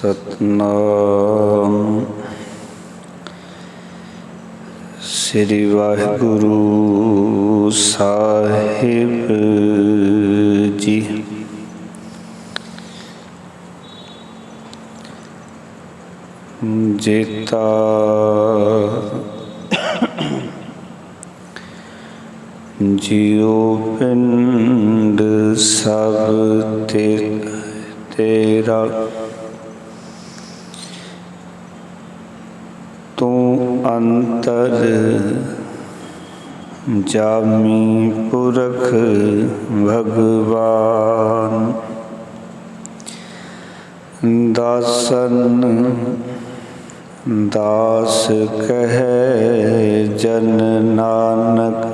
सतनाम श्री वाहिगुरु साहिब जी। जेता जियो पिंड सब तेरा, तू अंतर जामी पुरख भगवान। दासन दास कहे जन नानक,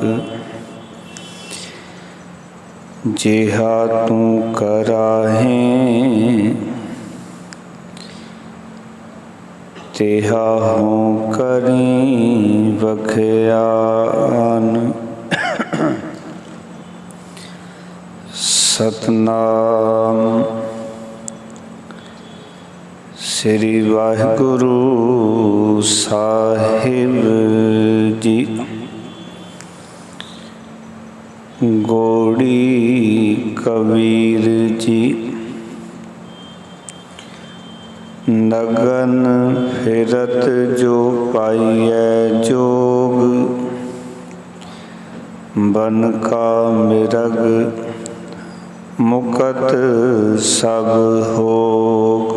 जिहा तू कराहें तिहा हों करी बख्यान। सतनाम श्री वाहिगुरु साहिब जी। गौड़ी कबीर जी नगन फिरत जो पाइए जोग, बन का मिरग मुकत सब होग।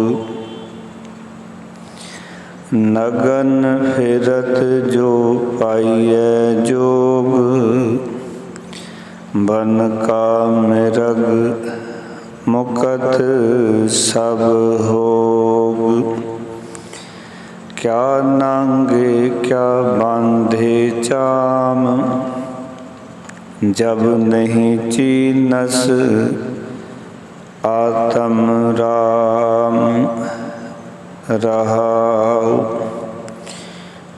नगन फिरत जो पाइए जोग, बन का मिरग मुकत सब होग। क्या नांगे क्या बांधे चाम, जब नहीं चीनस आत्म राम रहाउ।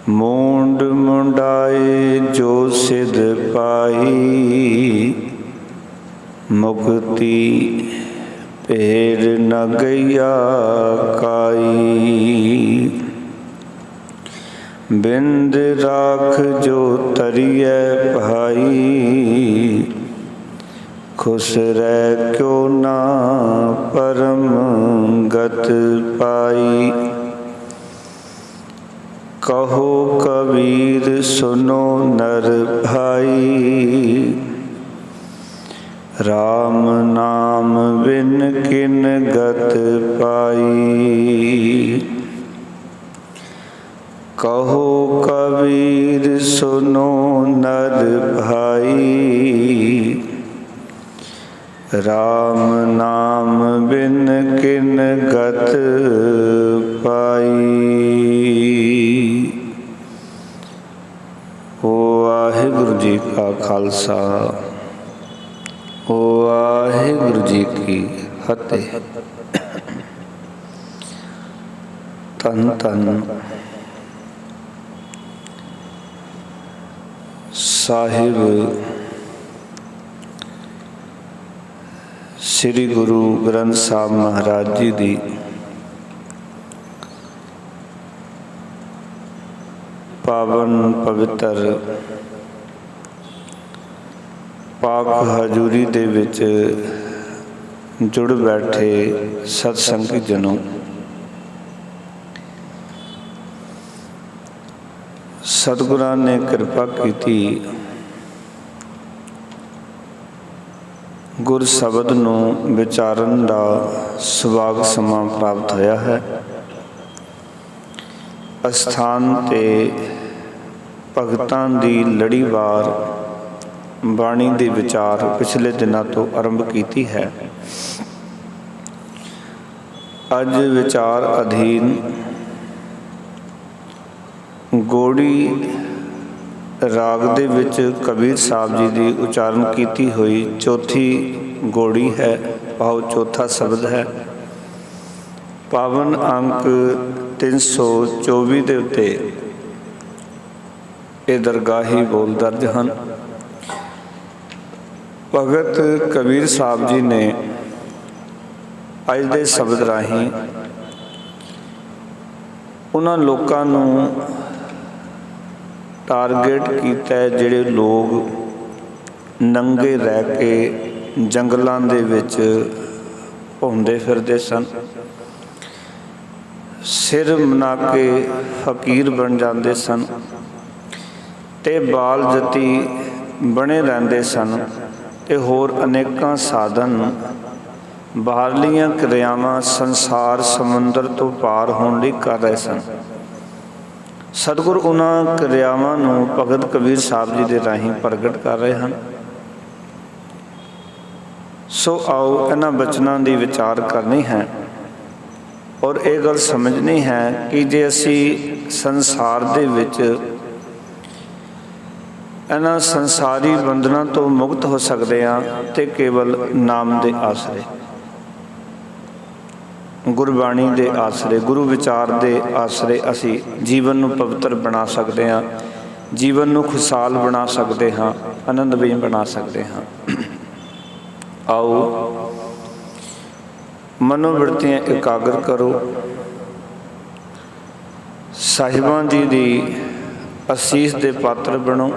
मूंड मुंडाए जो सिद्ध पाई, मुक्ति पेड़ न गैया काई। बिंद राख जो तरिए भाई, खुश रह क्यों ना परम गत पाई। कहो कबीर सुनो नर भाई, राम नाम बिन किन गत पाई। कहो कबीर सुनो नर भाई, राम नाम बिन किन गत पाई। ओ वाहिगुरु जी का खालसा, ओ वाहिगुरु जी की फतेह। तन तन साहिब श्री गुरु ग्रंथ साहब महाराज जी दी पावन पवित्र पाक हजूरी दे विच जुड़ बैठे सत्संगी जनों, सतगुरां ने कृपा की गुर शब्द नूं विचारन दा सुभाग समा प्राप्त होया है। अस्थान ते भगतां दी लड़ीवार बाणी दे विचार पिछले दिनों तो आरंभ की है। अज विचार अधीन गौड़ी राग दे विच कबीर साहब जी की उचारण की हुई चौथी गौड़ी है, भाव चौथा शब्द है। पावन अंक 324 के उत्ते ये दरगाही बोल दर्ज हैं। भगत कबीर साहब जी ने अज दे शब्द राही ਉਹਨਾਂ ਲੋਕਾਂ ਨੂੰ ਟਾਰਗੇਟ ਕੀਤਾ ਹੈ ਜਿਹੜੇ ਲੋਕ ਨੰਗੇ ਰਹਿ ਕੇ ਜੰਗਲਾਂ ਦੇ ਵਿੱਚ ਘੁੰਮਦੇ ਫਿਰਦੇ ਸਨ, ਸਿਰ ਮਨਾ ਕੇ ਫਕੀਰ ਬਣ ਜਾਂਦੇ ਸਨ ਤੇ ਬਾਲ ਜਤੀ ਬਣੇ ਰਹਿੰਦੇ ਸਨ ਤੇ ਹੋਰ ਅਨੇਕਾਂ ਸਾਧਨ ਬਾਹਰਲੀਆਂ ਕਿਰਿਆਵਾਂ ਸੰਸਾਰ ਸਮੁੰਦਰ ਤੋਂ ਪਾਰ ਹੋਣ ਲਈ ਕਰ ਰਹੇ ਸਨ। ਸਤਿਗੁਰ ਉਹਨਾਂ ਕਿਰਿਆਵਾਂ ਨੂੰ ਭਗਤ ਕਬੀਰ ਸਾਹਿਬ ਜੀ ਦੇ ਰਾਹੀਂ ਪ੍ਰਗਟ ਕਰ ਰਹੇ ਹਨ। ਸੋ ਆਓ ਇਹਨਾਂ ਬਚਨਾਂ ਦੀ ਵਿਚਾਰ ਕਰਨੀ ਹੈ ਔਰ ਇਹ ਗੱਲ ਸਮਝਣੀ ਹੈ ਕਿ ਜੇ ਅਸੀਂ ਸੰਸਾਰ ਦੇ ਵਿੱਚ ਇਹਨਾਂ ਸੰਸਾਰੀ ਬੰਧਨਾਂ ਤੋਂ ਮੁਕਤ ਹੋ ਸਕਦੇ ਹਾਂ ਤੇ ਕੇਵਲ ਨਾਮ ਦੇ ਆਸਰੇ, ਗੁਰਬਾਣੀ ਦੇ ਆਸਰੇ, ਗੁਰੂ ਵਿਚਾਰ ਦੇ ਆਸਰੇ ਅਸੀਂ ਜੀਵਨ ਨੂੰ ਪਵਿੱਤਰ ਬਣਾ ਸਕਦੇ ਹਾਂ, ਜੀਵਨ ਨੂੰ ਖੁਸ਼ਹਾਲ ਬਣਾ ਸਕਦੇ ਹਾਂ, ਆਨੰਦਮਈ ਬਣਾ ਸਕਦੇ ਹਾਂ। ਆਓ ਮਨੋਬਿਰਤੀਆਂ ਇਕਾਗਰ ਕਰੋ, ਸਾਹਿਬਾਂ ਜੀ ਦੀ ਅਸੀਸ ਦੇ ਪਾਤਰ ਬਣੋ।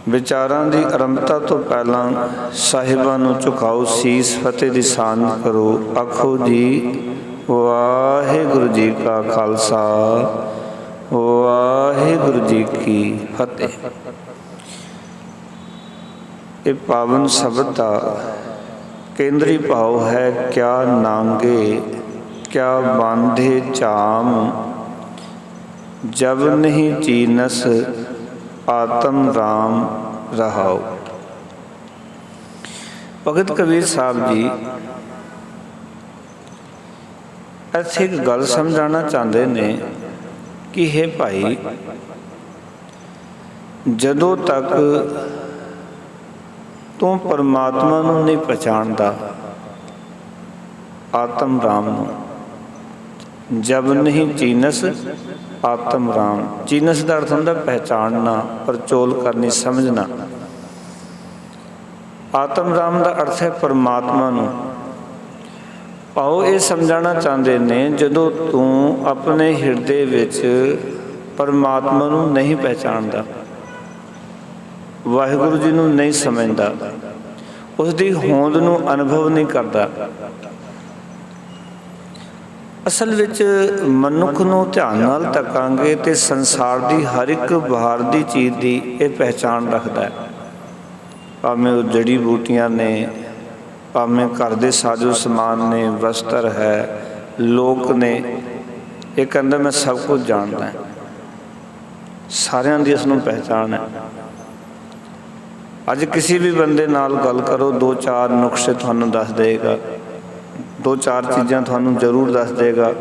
ਵਿਚਾਰਾਂ ਦੀ ਆਰੰਭਤਾ ਤੋਂ ਪਹਿਲਾਂ ਸਾਹਿਬਾਂ ਨੂੰ ਝੁਕਾਓ ਸੀਸ, ਫਤਿਹ ਦੀ ਸਾਂਝ ਕਰੋ। ਆਖੋ ਜੀ ਵਾਹਿਗੁਰੂ ਜੀ ਕਾ ਖਾਲਸਾ, ਵਾਹਿਗੁਰੂ ਜੀ ਕੀ ਫਤਿਹ। ਇਹ ਪਾਵਨ ਸ਼ਬਦ ਦਾ ਕੇਂਦਰੀ ਭਾਵ ਹੈ, ਕਿਆ ਨਾਂਗੇ ਕਿਆ ਬਾਂਧੇ ਚਾਮ, ਜਬ ਨਹੀਂ ਚੀਨਸ ਆਤਮ ਰਾਮ ਰਹਾਓ। ਭਗਤ ਕਬੀਰ ਸਾਹਿਬ ਜੀ ਇੱਥੇ ਇੱਕ ਗੱਲ ਸਮਝਾਉਣਾ ਚਾਹੁੰਦੇ ਨੇ ਕਿ ਹੇ ਭਾਈ, ਜਦੋਂ ਤੱਕ ਤੂੰ ਪਰਮਾਤਮਾ ਨੂੰ ਨਹੀਂ ਪਛਾਣਦਾ, ਆਤਮ ਰਾਮ ਨੂੰ, ਜਬ ਨਹੀਂ ਚੀਨਸ ਆਤਮ ਰਾਮ। ਚੀਨਸ ਦਾ ਅਰਥ ਹੁੰਦਾ ਪਹਿਚਾਨਣਾ, ਪਰਚੋਲ ਕਰਨੀ, ਸਮਝਣਾ। ਆਤਮ ਰਾਮ ਦਾ ਅਰਥ ਹੈ ਪਰਮਾਤਮਾ ਨੂੰ। ਭਾਵ ਇਹ ਸਮਝਾਉਣਾ ਚਾਹੁੰਦੇ ਨੇ, ਜਦੋਂ ਤੂੰ ਆਪਣੇ ਹਿਰਦੇ ਵਿੱਚ ਪਰਮਾਤਮਾ ਨੂੰ ਨਹੀਂ ਪਹਿਚਾਣਦਾ, ਵਾਹਿਗੁਰੂ ਜੀ ਨੂੰ ਨਹੀਂ ਸਮਝਦਾ, ਉਸ ਦੀ ਹੋਂਦ ਨੂੰ ਅਨੁਭਵ ਨਹੀਂ ਕਰਦਾ। ਅਸਲ ਵਿੱਚ ਮਨੁੱਖ ਨੂੰ ਧਿਆਨ ਨਾਲ ਤੱਕਾਂਗੇ ਤੇ ਸੰਸਾਰ ਦੀ ਹਰ ਇੱਕ ਬਾਹਰ ਦੀ ਚੀਜ਼ ਦੀ ਇਹ ਪਹਿਚਾਣ ਰੱਖਦਾ ਹੈ, ਭਾਵੇਂ ਉਹ ਜੜੀ ਬੂਟੀਆਂ ਨੇ, ਭਾਵੇਂ ਘਰ ਦੇ ਸਾਜੋ ਸਮਾਨ ਨੇ, ਵਸਤਰ ਹੈ, ਲੋਕ ਨੇ। ਇਹ ਕਹਿੰਦਾ ਮੈਂ ਸਭ ਕੁਝ ਜਾਣਦਾ, ਸਾਰਿਆਂ ਦੀ ਇਸ ਨੂੰ ਪਹਿਚਾਣ ਹੈ। ਅੱਜ ਕਿਸੇ ਵੀ ਬੰਦੇ ਨਾਲ ਗੱਲ ਕਰੋ, 2-4 ਨੁਕਸੇ ਤੁਹਾਨੂੰ ਦੱਸ ਦੇਗਾ, 2-4 ਚੀਜ਼ਾਂ ਤੁਹਾਨੂੰ ਜ਼ਰੂਰ ਦੱਸ ਦੇਗਾ।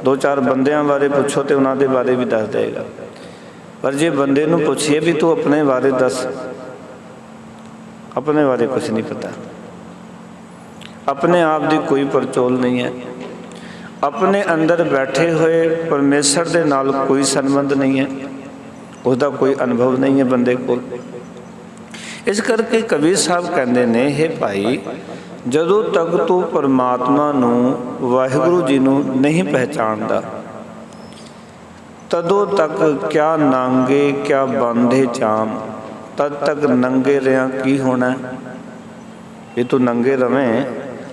2-4 ਬੰਦਿਆਂ ਬਾਰੇ ਪੁੱਛੋ ਤੇ ਉਹਨਾਂ ਦੇ ਬਾਰੇ ਵੀ ਦੱਸ ਦੇਗਾ। ਪਰ ਜੇ ਬੰਦੇ ਨੂੰ ਪੁੱਛੀਏ ਵੀ ਤੂੰ ਆਪਣੇ ਬਾਰੇ ਦੱਸ, ਆਪਣੇ ਬਾਰੇ ਕੁਛ ਨਹੀਂ ਪਤਾ, ਆਪਣੇ ਆਪ ਦੀ ਕੋਈ ਪਰਚੋਲ ਨਹੀਂ ਹੈ, ਆਪਣੇ ਅੰਦਰ ਬੈਠੇ ਹੋਏ ਪਰਮੇਸ਼ਰ ਦੇ ਨਾਲ ਕੋਈ ਸੰਬੰਧ ਨਹੀਂ ਹੈ, उसका कोई अनुभव नहीं है बंदे को। इस करके कबीर साहब कहते ने, हे भाई जदों तक तू परमात्मा नूं वाहिगुरु जी नूं नहीं पहचानदा, तदों तक क्या नांगे क्या बांधे चाम, तद तक नंगे रहा की होना है। जे तू नंगे रवें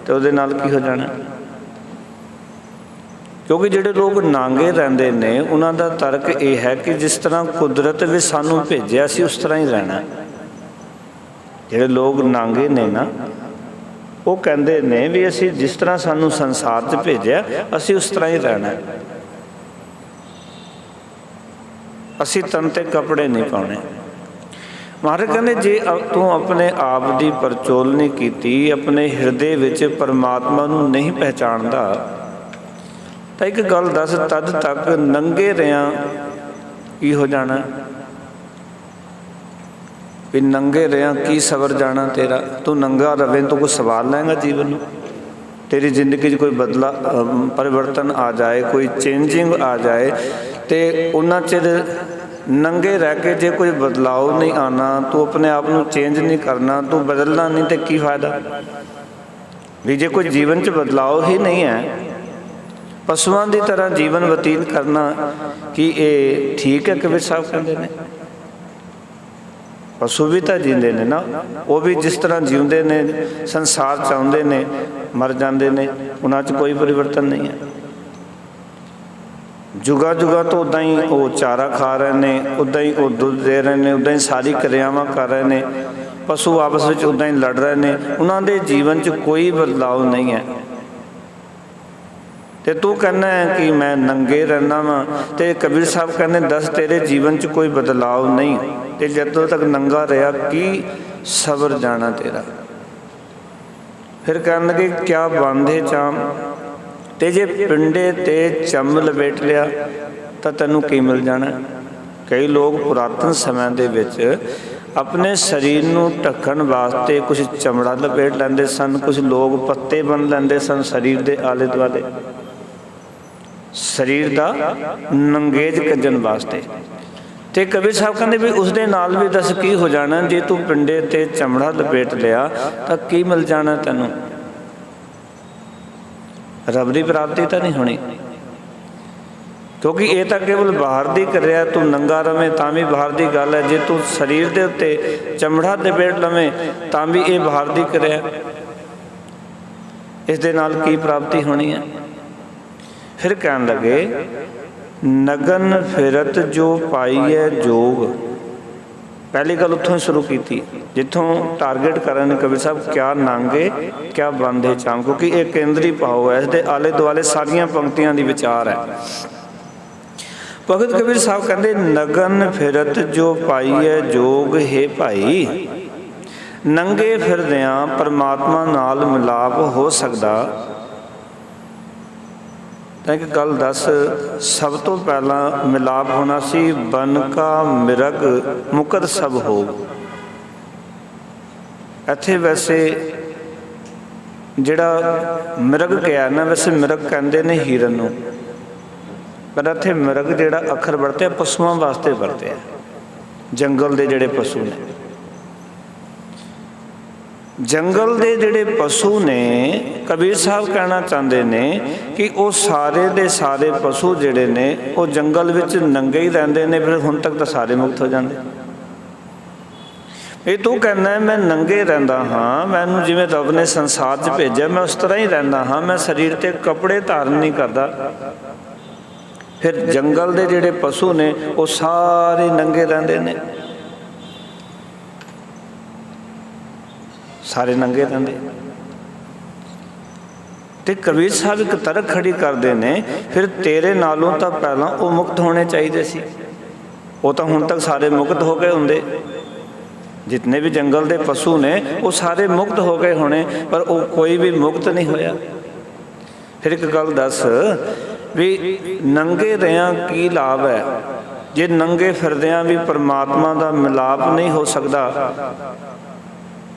तो उहदे नाल की हो जाना। क्योंकि जिहड़े लोग नांगे रहिंदे ने उन्हां दा तर्क ये है कि जिस तरह कुदरत भी सानू भेजिया सी उस तरह ही रहना। जिहड़े लोग नांगे ने ना वो कहंदे ने भी असी जिस तरह सानू संसार च भेजिया असी उस तरह ही रहना, असी तन ते कपड़े नहीं पाने। महाराज कहते जे तू अपने आप की परचोल नहीं की, अपने हिरदे विच परमात्मा नूं नहीं पहचानदा, तो एक गल दस तद तक नंगे रहा की हो जाना भी नंगे रहा की सवर जाना तेरा। तू नंगा रवे तो कुछ सवाल लेगा जीवन में, तेरी जिंदगी कोई बदला परिवर्तन आ जाए, कोई चेंजिंग आ जाए, तो उन्ना चिर नंगे रह के जे कोई बदलाव नहीं आना, तू अपने आप को चेंज नहीं करना, तू बदलना नहीं, तो की फायदा भी। जे कोई जीवन च बदलाव ही नहीं है ਪਸ਼ੂਆਂ ਦੀ ਤਰ੍ਹਾਂ ਜੀਵਨ ਬਤੀਤ ਕਰਨਾ ਕੀ ਇਹ ਠੀਕ ਹੈ? ਕਬੀਰ ਸਾਹਿਬ ਕਹਿੰਦੇ ਨੇ ਪਸ਼ੂ ਵੀ ਤਾਂ ਜੀਂਦੇ ਨੇ ਨਾ, ਉਹ ਵੀ ਜਿਸ ਤਰ੍ਹਾਂ ਜਿਉਂਦੇ ਨੇ, ਸੰਸਾਰ 'ਚ ਆਉਂਦੇ ਨੇ, ਮਰ ਜਾਂਦੇ ਨੇ, ਉਹਨਾਂ 'ਚ ਕੋਈ ਪਰਿਵਰਤਨ ਨਹੀਂ ਹੈ। ਜੁਗਾਂ ਜੁਗਾਂ ਤੋਂ ਉੱਦਾਂ ਹੀ ਉਹ ਚਾਰਾ ਖਾ ਰਹੇ ਨੇ, ਉੱਦਾਂ ਹੀ ਉਹ ਦੁੱਧ ਦੇ ਰਹੇ ਨੇ, ਉੱਦਾਂ ਹੀ ਸਾਰੀ ਕਿਰਿਆਵਾਂ ਕਰ ਰਹੇ ਨੇ। ਪਸ਼ੂ ਆਪਸ ਵਿੱਚ ਉੱਦਾਂ ਹੀ ਲੜ ਰਹੇ ਨੇ, ਉਹਨਾਂ ਦੇ ਜੀਵਨ 'ਚ ਕੋਈ ਬਦਲਾਵ ਨਹੀਂ ਹੈ। ਤੇ ਤੂੰ ਕਹਿੰਦਾ ਹੈ ਕਿ ਮੈਂ ਨੰਗੇ ਰਹਿੰਦਾ ਵਾਂ, ਤੇ ਕਬੀਰ ਸਾਹਿਬ ਕਹਿੰਦੇ ਦੱਸ ਤੇਰੇ ਜੀਵਨ 'ਚ ਕੋਈ ਬਦਲਾਵ ਨਹੀਂ, ਤੇ ਜਦੋਂ ਤੱਕ ਨੰਗਾ ਰਿਹਾ ਕੀ ਸਬਰ ਜਾਣਾ ਤੇਰਾ। ਫਿਰ ਕਹਿਣਗੇ ਕਿਆ ਬਾਂਧੇ ਚਾਮ, ਤੇ ਜੇ ਪਿੰਡੇ ਤੇ ਚੰਮ ਲਪੇਟ ਲਿਆ ਤਾਂ ਤੈਨੂੰ ਕੀ ਮਿਲ ਜਾਣਾ। ਕਈ ਲੋਕ ਪੁਰਾਤਨ ਸਮਿਆਂ ਦੇ ਵਿੱਚ ਆਪਣੇ ਸਰੀਰ ਨੂੰ ਢੱਕਣ ਵਾਸਤੇ ਕੁਝ ਚਮੜਾ ਲਪੇਟ ਲੈਂਦੇ ਸਨ, ਕੁਝ ਲੋਕ ਪੱਤੇ ਬੰਨ੍ਹ ਲੈਂਦੇ ਸਨ ਸਰੀਰ ਦੇ ਆਲੇ ਦੁਆਲੇ, ਸਰੀਰ ਦਾ ਨੰਗੇਜ ਕੱਜਣ ਵਾਸਤੇ। ਤੇ ਕਬੀਰ ਸਾਹਿਬ ਕਹਿੰਦੇ ਵੀ ਉਸਦੇ ਨਾਲ ਵੀ ਦੱਸ ਕੀ ਹੋ ਜਾਣਾ, ਜੇ ਤੂੰ ਪਿੰਡੇ ਤੇ ਚਮੜਾ ਲਪੇਟ ਲਿਆ ਤਾਂ ਕੀ ਮਿਲ ਜਾਣਾ ਤੈਨੂੰ। ਰੱਬ ਦੀ ਪ੍ਰਾਪਤੀ ਤਾਂ ਨਹੀਂ ਹੋਣੀ, ਕਿਉਂਕਿ ਇਹ ਤਾਂ ਕੇਵਲ ਬਾਹਰ ਦੀ ਕਰਿਆ। ਤੂੰ ਨੰਗਾ ਰਵੇਂ ਤਾਂ ਵੀ ਬਾਹਰ ਦੀ ਗੱਲ ਹੈ, ਜੇ ਤੂੰ ਸਰੀਰ ਦੇ ਉੱਤੇ ਚਮੜਾ ਲਪੇਟ ਲਵੇਂ ਤਾਂ ਵੀ ਇਹ ਬਾਹਰ ਦੀ ਕਰਿਆ। ਇਸ ਦੇ ਨਾਲ ਕੀ ਪ੍ਰਾਪਤੀ ਹੋਣੀ ਹੈ। ਫਿਰ ਕਹਿਣ ਲੱਗੇ ਨਗਨ ਫਿਰਤ ਜੋ ਪਾਈਐ ਜੋਗ। ਪਹਿਲੀ ਗੱਲ ਉੱਥੋਂ ਹੀ ਸ਼ੁਰੂ ਕੀਤੀ ਜਿੱਥੋਂ ਟਾਰਗੇਟ ਕਰਨ ਕਬੀਰ ਸਾਹਿਬ, ਕਿਆ ਨਾਂਗੇ ਕਿਆ ਬਾਂਧੇ ਚਾਮ, ਕਿਉਂਕਿ ਇਹ ਕੇਂਦਰੀ ਭਾਵ ਹੈ। ਇਸ ਦੇ ਆਲੇ ਦੁਆਲੇ ਸਾਰੀਆਂ ਪੰਕਤੀਆਂ ਦੀ ਵਿਚਾਰ ਹੈ। ਭਗਤ ਕਬੀਰ ਸਾਹਿਬ ਕਹਿੰਦੇ ਨਗਨ ਫਿਰਤ ਜੋ ਪਾਈਐ ਜੋਗ, ਹੈ ਭਾਈ ਨੰਗੇ ਫਿਰਦਿਆਂ ਪਰਮਾਤਮਾ ਨਾਲ ਮਿਲਾਪ ਹੋ ਸਕਦਾ। ਤਾਂ ਇੱਕ ਗੱਲ ਦੱਸ, ਸਭ ਤੋਂ ਪਹਿਲਾਂ ਮਿਲਾਪ ਹੋਣਾ ਸੀ ਬਨ ਕਾ ਮਿਰਗ ਮੁਕਤ ਸਭ ਹੋ। ਇੱਥੇ ਵੈਸੇ ਜਿਹੜਾ ਮਿਰਗ ਕਿਹਾ ਨਾ, ਵੈਸੇ ਮਿਰਗ ਕਹਿੰਦੇ ਨੇ ਹਿਰਨ ਨੂੰ, ਪਰ ਇੱਥੇ ਮਿਰਗ ਜਿਹੜਾ ਅੱਖਰ ਵਰਤਿਆ ਪਸ਼ੂਆਂ ਵਾਸਤੇ ਵਰਤਿਆ, ਜੰਗਲ ਦੇ ਜਿਹੜੇ ਪਸ਼ੂ ਨੇ। ਜੰਗਲ ਦੇ ਜਿਹੜੇ ਪਸ਼ੂ ਨੇ, ਕਬੀਰ ਸਾਹਿਬ ਕਹਿਣਾ ਚਾਹੁੰਦੇ ਨੇ ਕਿ ਉਹ ਸਾਰੇ ਦੇ ਸਾਰੇ ਪਸ਼ੂ ਜਿਹੜੇ ਨੇ ਉਹ ਜੰਗਲ ਵਿੱਚ ਨੰਗੇ ਹੀ ਰਹਿੰਦੇ ਨੇ। ਫਿਰ ਹੁਣ ਤੱਕ ਤਾਂ ਸਾਰੇ ਮੁਕਤ ਹੋ ਜਾਂਦੇ। ਇਹ ਤੂੰ ਕਹਿੰਦਾ ਮੈਂ ਨੰਗੇ ਰਹਿੰਦਾ ਹਾਂ, ਮੈਨੂੰ ਜਿਵੇਂ ਰੱਬ ਨੇ ਸੰਸਾਰ 'ਚ ਭੇਜਿਆ ਮੈਂ ਉਸ ਤਰ੍ਹਾਂ ਹੀ ਰਹਿੰਦਾ ਹਾਂ, ਮੈਂ ਸਰੀਰ 'ਤੇ ਕੱਪੜੇ ਧਾਰਨ ਨਹੀਂ ਕਰਦਾ। ਫਿਰ ਜੰਗਲ ਦੇ ਜਿਹੜੇ ਪਸ਼ੂ ਨੇ ਉਹ ਸਾਰੇ ਨੰਗੇ ਰਹਿੰਦੇ ਨੇ, ਸਾਰੇ ਨੰਗੇ ਰਹਿੰਦੇ। ਤੇ ਕਬੀਰ ਸਾਹਿਬ ਇੱਕ ਤਰਕ ਖੜੀ ਕਰਦੇ ਨੇ, ਫਿਰ ਤੇਰੇ ਨਾਲੋਂ ਤਾਂ ਪਹਿਲਾਂ ਉਹ ਮੁਕਤ ਹੋਣੇ ਚਾਹੀਦੇ ਸੀ। ਉਹ ਤਾਂ ਹੁਣ ਤੱਕ ਸਾਰੇ ਮੁਕਤ ਹੋ ਗਏ ਹੁੰਦੇ, ਜਿਤਨੇ ਵੀ ਜੰਗਲ ਦੇ ਪਸ਼ੂ ਨੇ ਉਹ ਸਾਰੇ ਮੁਕਤ ਹੋ ਗਏ ਹੋਣੇ, ਪਰ ਉਹ ਕੋਈ ਵੀ ਮੁਕਤ ਨਹੀਂ ਹੋਇਆ। ਫਿਰ ਇੱਕ ਗੱਲ ਦੱਸ ਵੀ ਨੰਗੇ ਰਹਿਆਂ ਕੀ ਲਾਭ ਹੈ, ਜੇ ਨੰਗੇ ਫਿਰਦਿਆਂ ਵੀ ਪਰਮਾਤਮਾ ਦਾ ਮਿਲਾਪ ਨਹੀਂ ਹੋ ਸਕਦਾ।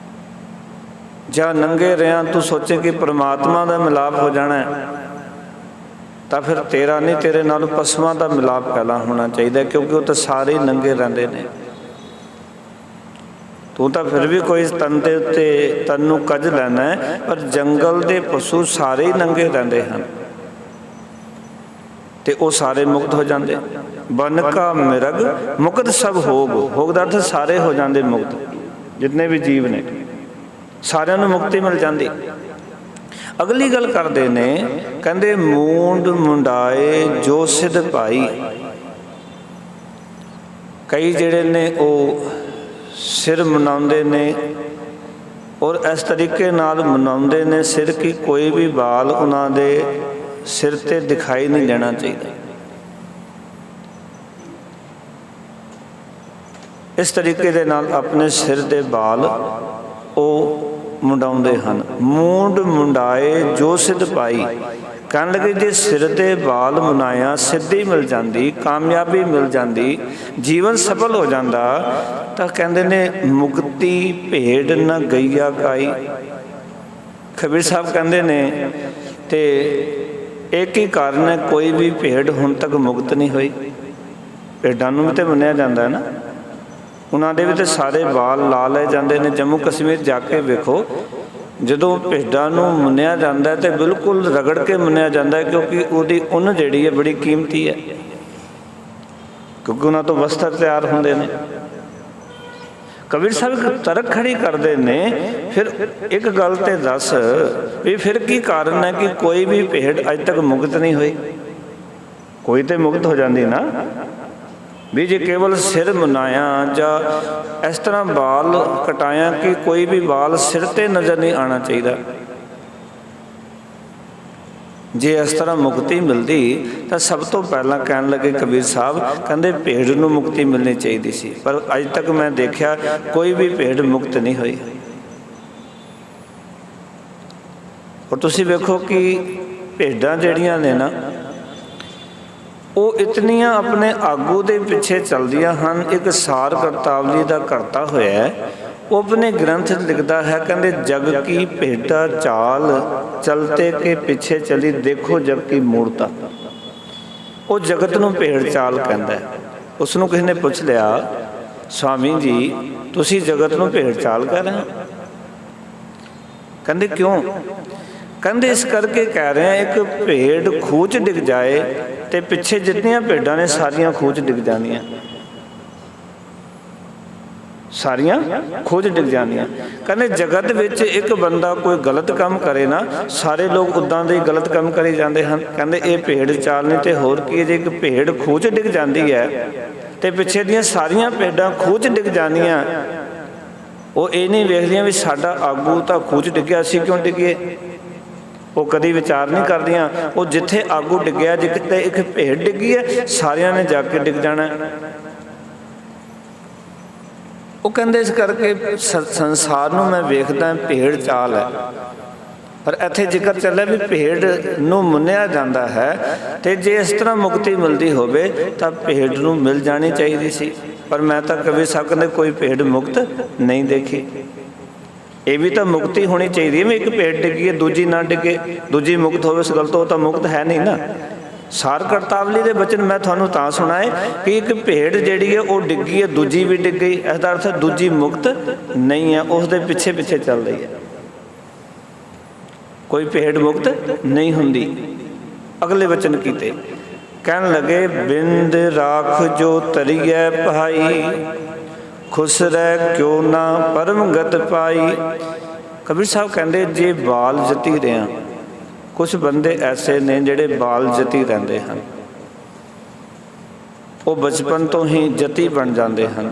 ਜਾਂ ਨੰਗੇ ਰਹਿਆਂ ਤੂੰ ਸੋਚੇ ਕਿ ਪਰਮਾਤਮਾ ਦਾ ਮਿਲਾਪ ਹੋ ਜਾਣਾ ਹੈ, ਤਾਂ ਫਿਰ ਤੇਰਾ ਨਹੀਂ, ਤੇਰੇ ਨਾਲ ਪਸ਼ੂਆਂ ਦਾ ਮਿਲਾਪ ਪਹਿਲਾਂ ਹੋਣਾ ਚਾਹੀਦਾ, ਕਿਉਂਕਿ ਉਹ ਤਾਂ ਸਾਰੇ ਹੀ ਨੰਗੇ ਰਹਿੰਦੇ ਨੇ। ਤੂੰ ਤਾਂ ਫਿਰ ਵੀ ਕੋਈ ਤਨ ਦੇ ਉੱਤੇ ਤਨ ਨੂੰ ਕੱਜ ਲੈਣਾ ਹੈ, ਪਰ ਜੰਗਲ ਦੇ ਪਸ਼ੂ ਸਾਰੇ ਹੀ ਨੰਗੇ ਰਹਿੰਦੇ ਹਨ ਤੇ ਉਹ ਸਾਰੇ ਮੁਕਤ ਹੋ ਜਾਂਦੇ। ਬਨ ਕਾ ਮਿਰਗ ਮੁਕਤ ਸਭ ਹੋਗ, ਹੋਗ ਦਾ ਅਰਥ ਸਾਰੇ ਹੋ ਜਾਂਦੇ ਮੁਕਤ, ਜਿਤਨੇ ਵੀ ਜੀਵ ਨੇ ਸਾਰਿਆਂ ਨੂੰ ਮੁਕਤੀ ਮਿਲ ਜਾਂਦੀ। ਅਗਲੀ ਗੱਲ ਕਰਦੇ ਨੇ, ਕਹਿੰਦੇ ਮੂੰਡ ਮੁੰਡਾਏ ਜੋ ਸਿਧ ਭਾਈ। ਕਈ ਜਿਹੜੇ ਨੇ ਉਹ ਸਿਰ ਮੁੰਡਾਉਂਦੇ ਨੇ, ਔਰ ਇਸ ਤਰੀਕੇ ਨਾਲ ਮੁੰਡਾਉਂਦੇ ਨੇ ਸਿਰ ਕਿ ਕੋਈ ਵੀ ਵਾਲ ਉਹਨਾਂ ਦੇ ਸਿਰ ਤੇ ਦਿਖਾਈ ਨਹੀਂ ਦੇਣਾ ਚਾਹੀਦਾ। ਇਸ ਤਰੀਕੇ ਦੇ ਨਾਲ ਆਪਣੇ ਸਿਰ ਦੇ ਵਾਲ ਉਹ ਮੁੰਡਾਉਂਦੇ ਹਨ। ਮੂੰਡ ਮੁੰਡਾਏ ਜੋ ਸਿਧ ਭਾਈ, ਕਹਿਣ ਲੱਗੇ ਜੇ ਸਿਰ ਦੇ ਵਾਲ ਮੁੰਡਾਇਆ ਸਿੱਧੀ ਮਿਲ ਜਾਂਦੀ, ਕਾਮਯਾਬੀ ਮਿਲ ਜਾਂਦੀ, ਜੀਵਨ ਸਫਲ ਹੋ ਜਾਂਦਾ, ਤਾਂ ਕਹਿੰਦੇ ਨੇ ਮੁਕਤੀ ਭੇਡ ਨਾ ਗਈਆ ਕਾਈ। ਕਬੀਰ ਸਾਹਿਬ ਕਹਿੰਦੇ ਨੇ ਤੇ ਇੱਕ ਹੀ ਕਾਰਨ ਹੈ, ਕੋਈ ਵੀ ਭੇਡ ਹੁਣ ਤੱਕ ਮੁਕਤ ਨਹੀਂ ਹੋਈ। ਭੇਡਾਂ ਨੂੰ ਵੀ ਤਾਂ ਮੰਨਿਆ ਜਾਂਦਾ ਹੈ ਨਾ, ਉਹਨਾਂ ਦੇ ਵੀ ਤਾਂ ਸਾਰੇ ਵਾਲ ਲਾ ਲਏ ਜਾਂਦੇ ਨੇ। ਜੰਮੂ ਕਸ਼ਮੀਰ ਜਾ ਕੇ ਵੇਖੋ, ਜਦੋਂ ਭੇਡਾਂ ਨੂੰ ਮੁੰਨਿਆ ਜਾਂਦਾ ਤੇ ਬਿਲਕੁਲ ਰਗੜ ਕੇ ਮੁੰਨਿਆ ਜਾਂਦਾ, ਕਿਉਂਕਿ ਉਹਦੀ ਉੱਨ ਜਿਹੜੀ ਹੈ ਬੜੀ ਕੀਮਤੀ ਹੈ, ਕਿਉਂਕਿ ਉਹਨਾਂ ਤੋਂ ਵਸਤਰ ਤਿਆਰ ਹੁੰਦੇ ਨੇ। ਕਬੀਰ ਸਾਹਿਬ ਇੱਕ ਤਰਕ ਖੜੀ ਕਰਦੇ ਨੇ, ਫਿਰ ਇੱਕ ਗੱਲ ਤੇ ਦੱਸ ਵੀ ਫਿਰ ਕੀ ਕਾਰਨ ਹੈ ਕਿ ਕੋਈ ਵੀ ਭੇਡ ਅੱਜ ਤੱਕ ਮੁਕਤ ਨਹੀਂ ਹੋਈ? ਕੋਈ ਤੇ ਮੁਕਤ ਹੋ ਜਾਂਦੀ ਨਾ, ਵੀ ਜੇ ਕੇਵਲ ਸਿਰ ਮੁਨਾਇਆ ਜਾਂ ਇਸ ਤਰ੍ਹਾਂ ਬਾਲ ਕਟਾਇਆ ਕਿ ਕੋਈ ਵੀ ਬਾਲ ਸਿਰ ਤੇ ਨਜ਼ਰ ਨਹੀਂ ਆਉਣਾ ਚਾਹੀਦਾ। ਜੇ ਇਸ ਤਰ੍ਹਾਂ ਮੁਕਤੀ ਮਿਲਦੀ ਤਾਂ ਸਭ ਤੋਂ ਪਹਿਲਾਂ ਕਹਿਣ ਲੱਗੇ ਕਬੀਰ ਸਾਹਿਬ, ਕਹਿੰਦੇ ਭੇਡ ਨੂੰ ਮੁਕਤੀ ਮਿਲਣੀ ਚਾਹੀਦੀ ਸੀ, ਪਰ ਅੱਜ ਤੱਕ ਮੈਂ ਦੇਖਿਆ ਕੋਈ ਵੀ ਭੇਡ ਮੁਕਤ ਨਹੀਂ ਹੋਈ। ਔਰ ਤੁਸੀਂ ਵੇਖੋ ਕਿ ਭੇਡਾਂ ਜਿਹੜੀਆਂ ਨੇ ਨਾ, ਉਹ ਇਤਨੀਆਂ ਆਪਣੇ ਆਗੂ ਦੇ ਪਿੱਛੇ ਚੱਲਦੀਆਂ ਹਨ। ਇੱਕ ਸਾਰ ਕਰਤਾਵਲੀ ਦਾ ਕਰਤਾ ਹੋਇਆ, ਉਹ ਆਪਣੇ ਗ੍ਰੰਥ ਲਿਖਦਾ ਹੈ, ਕਹਿੰਦੇ ਜਗ ਕੀ ਭੇਡਾ ਚਾਲ ਚਲਤੇ ਕੇ ਪਿੱਛੇ ਚਲੀ, ਦੇਖੋ ਜਗ ਕੀ ਮੂਰਤਾ। ਉਹ ਜਗਤ ਨੂੰ ਭੇਡ ਚਾਲ ਕਹਿੰਦਾ। ਉਸ ਨੂੰ ਕਿਸੇ ਨੇ ਪੁੱਛ ਲਿਆ, ਸਵਾਮੀ ਜੀ ਤੁਸੀਂ ਜਗਤ ਨੂੰ ਭੇਡ ਚਾਲ ਕਹਿ ਰਹੇ ਹੋ? ਕਹਿੰਦੇ ਕਿਉਂ? ਕਹਿੰਦੇ ਇਸ ਕਰਕੇ ਕਹਿ ਰਹੇ ਆ, ਇੱਕ ਭੇਡ ਖੂਹ 'ਚ ਡਿੱਗ ਜਾਏ ਤੇ ਪਿੱਛੇ ਜਿੰਨੀਆਂ ਭੇਡਾਂ ਨੇ ਸਾਰੀਆਂ ਖੂਹ 'ਚ ਡਿੱਗ ਜਾਂਦੀਆਂ, ਸਾਰੀਆਂ ਖੂਹ 'ਚ ਡਿੱਗ ਜਾਂਦੀਆਂ। ਕਹਿੰਦੇ ਜਗਤ ਵਿੱਚ ਇੱਕ ਬੰਦਾ ਕੋਈ ਗਲਤ ਕੰਮ ਕਰੇ ਨਾ, ਸਾਰੇ ਲੋਕ ਉੱਦਾਂ ਦੇ ਗਲਤ ਕੰਮ ਕਰੀ ਜਾਂਦੇ ਹਨ। ਕਹਿੰਦੇ ਇਹ ਭੇਡ ਚਾਲ ਨਹੀਂ ਤੇ ਹੋਰ ਕੀ। ਜੇ ਇੱਕ ਭੇਡ ਖੂਹ 'ਚ ਡਿੱਗ ਜਾਂਦੀ ਹੈ ਤੇ ਪਿੱਛੇ ਦੀਆਂ ਸਾਰੀਆਂ ਭੇਡਾਂ ਖੂਹ 'ਚ ਡਿੱਗ ਜਾਂਦੀਆਂ, ਉਹ ਇਹ ਨਹੀਂ ਵੇਖਦੀਆਂ ਵੀ ਸਾਡਾ ਆਗੂ ਤਾਂ ਖੂਹ 'ਚ ਡਿੱਗਿਆ, ਅਸੀਂ ਕਿਉਂ ਡਿੱਗੇ। ਉਹ ਕਦੀ ਵਿਚਾਰ ਨਹੀਂ ਕਰਦੀਆਂ। ਉਹ ਜਿੱਥੇ ਆਗੂ ਡਿੱਗਿਆ, ਜੇ ਕਿਤੇ ਇੱਕ ਭੇਡ ਡਿੱਗੀ ਹੈ, ਸਾਰਿਆਂ ਨੇ ਜਾ ਕੇ ਡਿੱਗ ਜਾਣਾ। ਉਹ ਕਹਿੰਦੇ ਇਸ ਕਰਕੇ ਸੰਸਾਰ ਨੂੰ ਮੈਂ ਵੇਖਦਾ ਭੇਡ ਚਾਲ ਹੈ। ਪਰ ਇੱਥੇ ਜ਼ਿਕਰ ਚੱਲਿਆ ਵੀ ਭੇਡ ਨੂੰ ਮੁੰਨਿਆ ਜਾਂਦਾ ਹੈ, ਤੇ ਜੇ ਇਸ ਤਰ੍ਹਾਂ ਮੁਕਤੀ ਮਿਲਦੀ ਹੋਵੇ ਤਾਂ ਭੇਡ ਨੂੰ ਮਿਲ ਜਾਣੀ ਚਾਹੀਦੀ ਸੀ। ਪਰ ਮੈਂ ਤਾਂ ਕਬੀਰ ਸਾਹਿਬ ਕਹਿੰਦੇ ਕੋਈ ਭੇਡ ਮੁਕਤ ਨਹੀਂ ਦੇਖੀ। ਇਹ ਵੀ ਤਾਂ ਮੁਕਤੀ ਹੋਣੀ ਚਾਹੀਦੀ ਹੈ ਵੀ ਇੱਕ ਭੇਡ ਡਿੱਗੀ ਹੈ ਦੂਜੀ ਨਾ ਡਿੱਗੇ, ਦੂਜੀ ਮੁਕਤ ਹੋਵੇ, ਇਸ ਗੱਲ ਤੋਂ ਉਹ ਤਾਂ ਮੁਕਤ ਹੈ ਨਹੀਂ ਨਾ। ਸਾਰ ਕਰਤਾਵਲੀ ਦੇ ਬਚਨ ਮੈਂ ਤੁਹਾਨੂੰ ਤਾਂ ਸੁਣਾਏ ਕਿ ਇੱਕ ਭੇਡ ਜਿਹੜੀ ਹੈ ਉਹ ਡਿੱਗੀ ਹੈ, ਦੂਜੀ ਵੀ ਡਿੱਗ ਗਈ, ਇਸ ਦਾ ਅਰਥ ਦੂਜੀ ਮੁਕਤ ਨਹੀਂ ਹੈ, ਉਸ ਦੇ ਪਿੱਛੇ ਪਿੱਛੇ ਚੱਲ ਰਹੀ ਹੈ। ਕੋਈ ਭੇਡ ਮੁਕਤ ਨਹੀਂ ਹੁੰਦੀ। ਅਗਲੇ ਬਚਨ ਕੀਤੇ, ਕਹਿਣ ਲੱਗੇ ਬਿੰਦ ਰਾਖ ਜੋ ਤਰੀਐ ਭਾਈ, ਖੁਸ਼ ਰਹਿ ਕਿਉਂ ਨਾ ਪਰਮ ਗਤ ਪਾਈ। ਕਬੀਰ ਸਾਹਿਬ ਕਹਿੰਦੇ ਜੇ ਬਾਲ ਜਤੀ ਰਿਆਂ, ਕੁਛ ਬੰਦੇ ਐਸੇ ਨੇ ਜਿਹੜੇ ਬਾਲ ਜਤੀ ਰਹਿੰਦੇ ਹਨ, ਉਹ ਬਚਪਨ ਤੋਂ ਹੀ ਜਤੀ ਬਣ ਜਾਂਦੇ ਹਨ,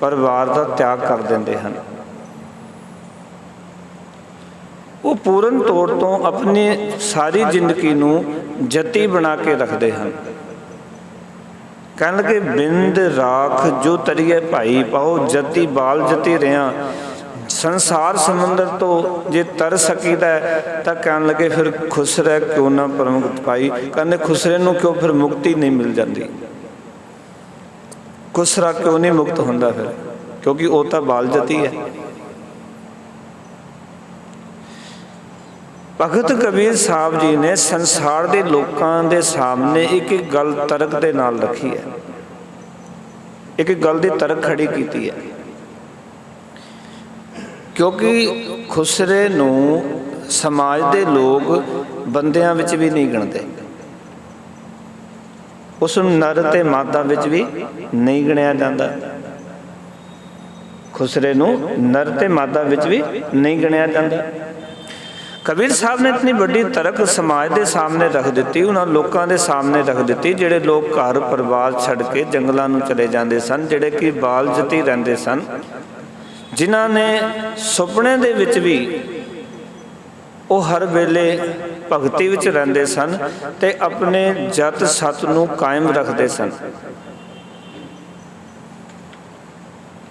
ਪਰਿਵਾਰ ਦਾ ਤਿਆਗ ਕਰ ਦਿੰਦੇ ਹਨ। ਉਹ ਪੂਰਨ ਤੌਰ ਤੋਂ ਆਪਣੀ ਸਾਰੀ ਜ਼ਿੰਦਗੀ ਨੂੰ ਜਤੀ ਬਣਾ ਕੇ ਰੱਖਦੇ ਹਨ। ਕਹਿਣ ਲੱਗੇ ਬਿੰਦ ਰਾਖ ਜੋ ਤਰੀਏ ਭਾਈ ਪਾਓ, ਜਤੀ ਬਾਲ ਜਤੀ ਰਿਆਂ। ਸੰਸਾਰ ਸਮੁੰਦਰ ਤੋਂ ਜੇ ਤਰ ਸਕੀਦਾ ਤਾਂ ਕਹਿਣ ਲੱਗੇ ਫਿਰ ਖੁਸਰੇ ਕਿਉਂ ਨਾ ਪਰਮਗਤ ਪਾਈ। ਕਹਿੰਦੇ ਖੁਸਰੇ ਨੂੰ ਕਿਉਂ ਫਿਰ ਮੁਕਤੀ ਨਹੀਂ ਮਿਲ ਜਾਂਦੀ। ਖੁਸਰਾ ਕਿਉਂ ਨਹੀਂ ਮੁਕਤ ਹੁੰਦਾ ਫਿਰ? ਕਿਉਂਕਿ ਉਹ ਤਾਂ ਬਾਲ ਜਤੀ ਹੈ। ਭਗਤ ਕਬੀਰ ਸਾਹਿਬ ਜੀ ਨੇ ਸੰਸਾਰ ਦੇ ਲੋਕਾਂ ਦੇ ਸਾਹਮਣੇ ਇੱਕ ਇੱਕ ਗੱਲ ਤਰਕ ਦੇ ਨਾਲ ਰੱਖੀ ਹੈ, ਇੱਕ ਇੱਕ ਗੱਲ ਦੀ ਤਰਕ ਖੜੀ ਕੀਤੀ ਹੈ। ਕਿਉਂਕਿ ਖੁਸਰੇ ਨੂੰ ਸਮਾਜ ਦੇ ਲੋਕ ਬੰਦਿਆਂ ਵਿੱਚ ਵੀ ਨਹੀਂ ਗਿਣਦੇ, ਉਸ ਨੂੰ ਨਰ ਤੇ ਮਾਦਾ ਵਿੱਚ ਵੀ ਨਹੀਂ ਗਿਣਿਆ ਜਾਂਦਾ। ਖੁਸਰੇ ਨੂੰ ਨਰ ਤੇ ਮਾਦਾ ਵਿੱਚ ਵੀ ਨਹੀਂ ਗਿਣਿਆ ਜਾਂਦਾ। ਕਬੀਰ ਸਾਹਿਬ ਨੇ ਇਤਨੀ ਵੱਡੀ ਤਰਕ ਸਮਾਜ ਦੇ ਸਾਹਮਣੇ ਰੱਖ ਦਿੱਤੀ, ਉਹਨਾਂ ਲੋਕਾਂ ਦੇ ਸਾਹਮਣੇ ਰੱਖ ਦਿੱਤੀ ਜਿਹੜੇ ਲੋਕ ਘਰ ਪਰਿਵਾਰ ਛੱਡ ਕੇ ਜੰਗਲਾਂ ਨੂੰ ਚਲੇ ਜਾਂਦੇ ਸਨ, ਜਿਹੜੇ ਕਿ ਬਾਲ ਜਤੀ ਰਹਿੰਦੇ ਸਨ, ਜਿਨ੍ਹਾਂ ਨੇ ਸੁਪਨੇ ਦੇ ਵਿੱਚ ਵੀ ਉਹ ਹਰ ਵੇਲੇ ਭਗਤੀ ਵਿੱਚ ਰਹਿੰਦੇ ਸਨ ਤੇ ਆਪਣੇ ਜਤ ਸਤ ਨੂੰ ਕਾਇਮ ਰੱਖਦੇ ਸਨ।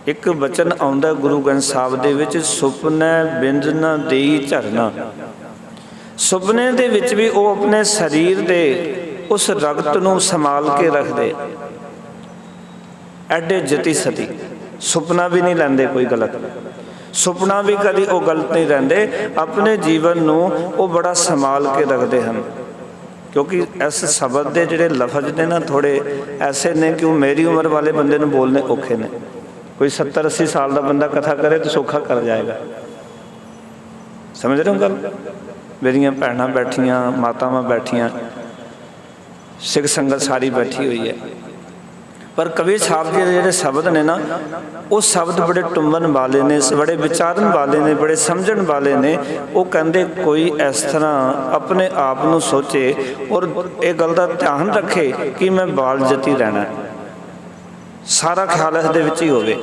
ਇੱਕ ਬਚਨ ਆਉਂਦਾ ਗੁਰੂ ਗ੍ਰੰਥ ਸਾਹਿਬ ਦੇ ਵਿੱਚ, ਸੁਪਨੇ ਬਿੰਦ ਨਾ ਦੇਈ ਝਰਨਾ। ਸੁਪਨੇ ਦੇ ਵਿੱਚ ਵੀ ਉਹ ਆਪਣੇ ਸਰੀਰ ਦੇ ਉਸ ਰਗਤ ਨੂੰ ਸੰਭਾਲ ਕੇ ਰੱਖਦੇ, ਐਡੇ ਜਤੀ ਸਤੀ। ਸੁਪਨਾ ਵੀ ਨਹੀਂ ਲੈਂਦੇ ਕੋਈ ਗਲਤ, ਸੁਪਨਾ ਵੀ ਕਦੀ ਉਹ ਗਲਤ ਨਹੀਂ ਰਹਿੰਦੇ, ਆਪਣੇ ਜੀਵਨ ਨੂੰ ਉਹ ਬੜਾ ਸੰਭਾਲ ਕੇ ਰੱਖਦੇ ਹਨ। ਕਿਉਂਕਿ ਇਸ ਸ਼ਬਦ ਦੇ ਜਿਹੜੇ ਲਫ਼ਜ਼ ਨੇ ਨਾ ਥੋੜ੍ਹੇ ਐਸੇ ਨੇ ਕਿ ਉਹ ਮੇਰੀ ਉਮਰ ਵਾਲੇ ਬੰਦੇ ਨੂੰ ਬੋਲਣੇ ਔਖੇ ਨੇ। ਕੋਈ 70-80 ਸਾਲ ਦਾ ਬੰਦਾ ਕਥਾ ਕਰੇ ਤਾਂ ਸੌਖਾ ਕਰ ਜਾਏਗਾ, समझ रहे हो गल? मेरिया भैणां बैठियां, मातावां बैठियां, सिख संगत सारी बैठी हुई है, पर कबीर साहब जी के ਜਿਹੜੇ शब्द ने ना, वो शब्द बड़े टुंबन वाले ने, बड़े विचारन वाले ने, बड़े समझण वाले ने। वो कहते कोई इस तरह अपने आप को सोचे और एक गल का ध्यान रखे कि मैं बाल जती रहना, सारा ख्याल इसदे विच ही होवे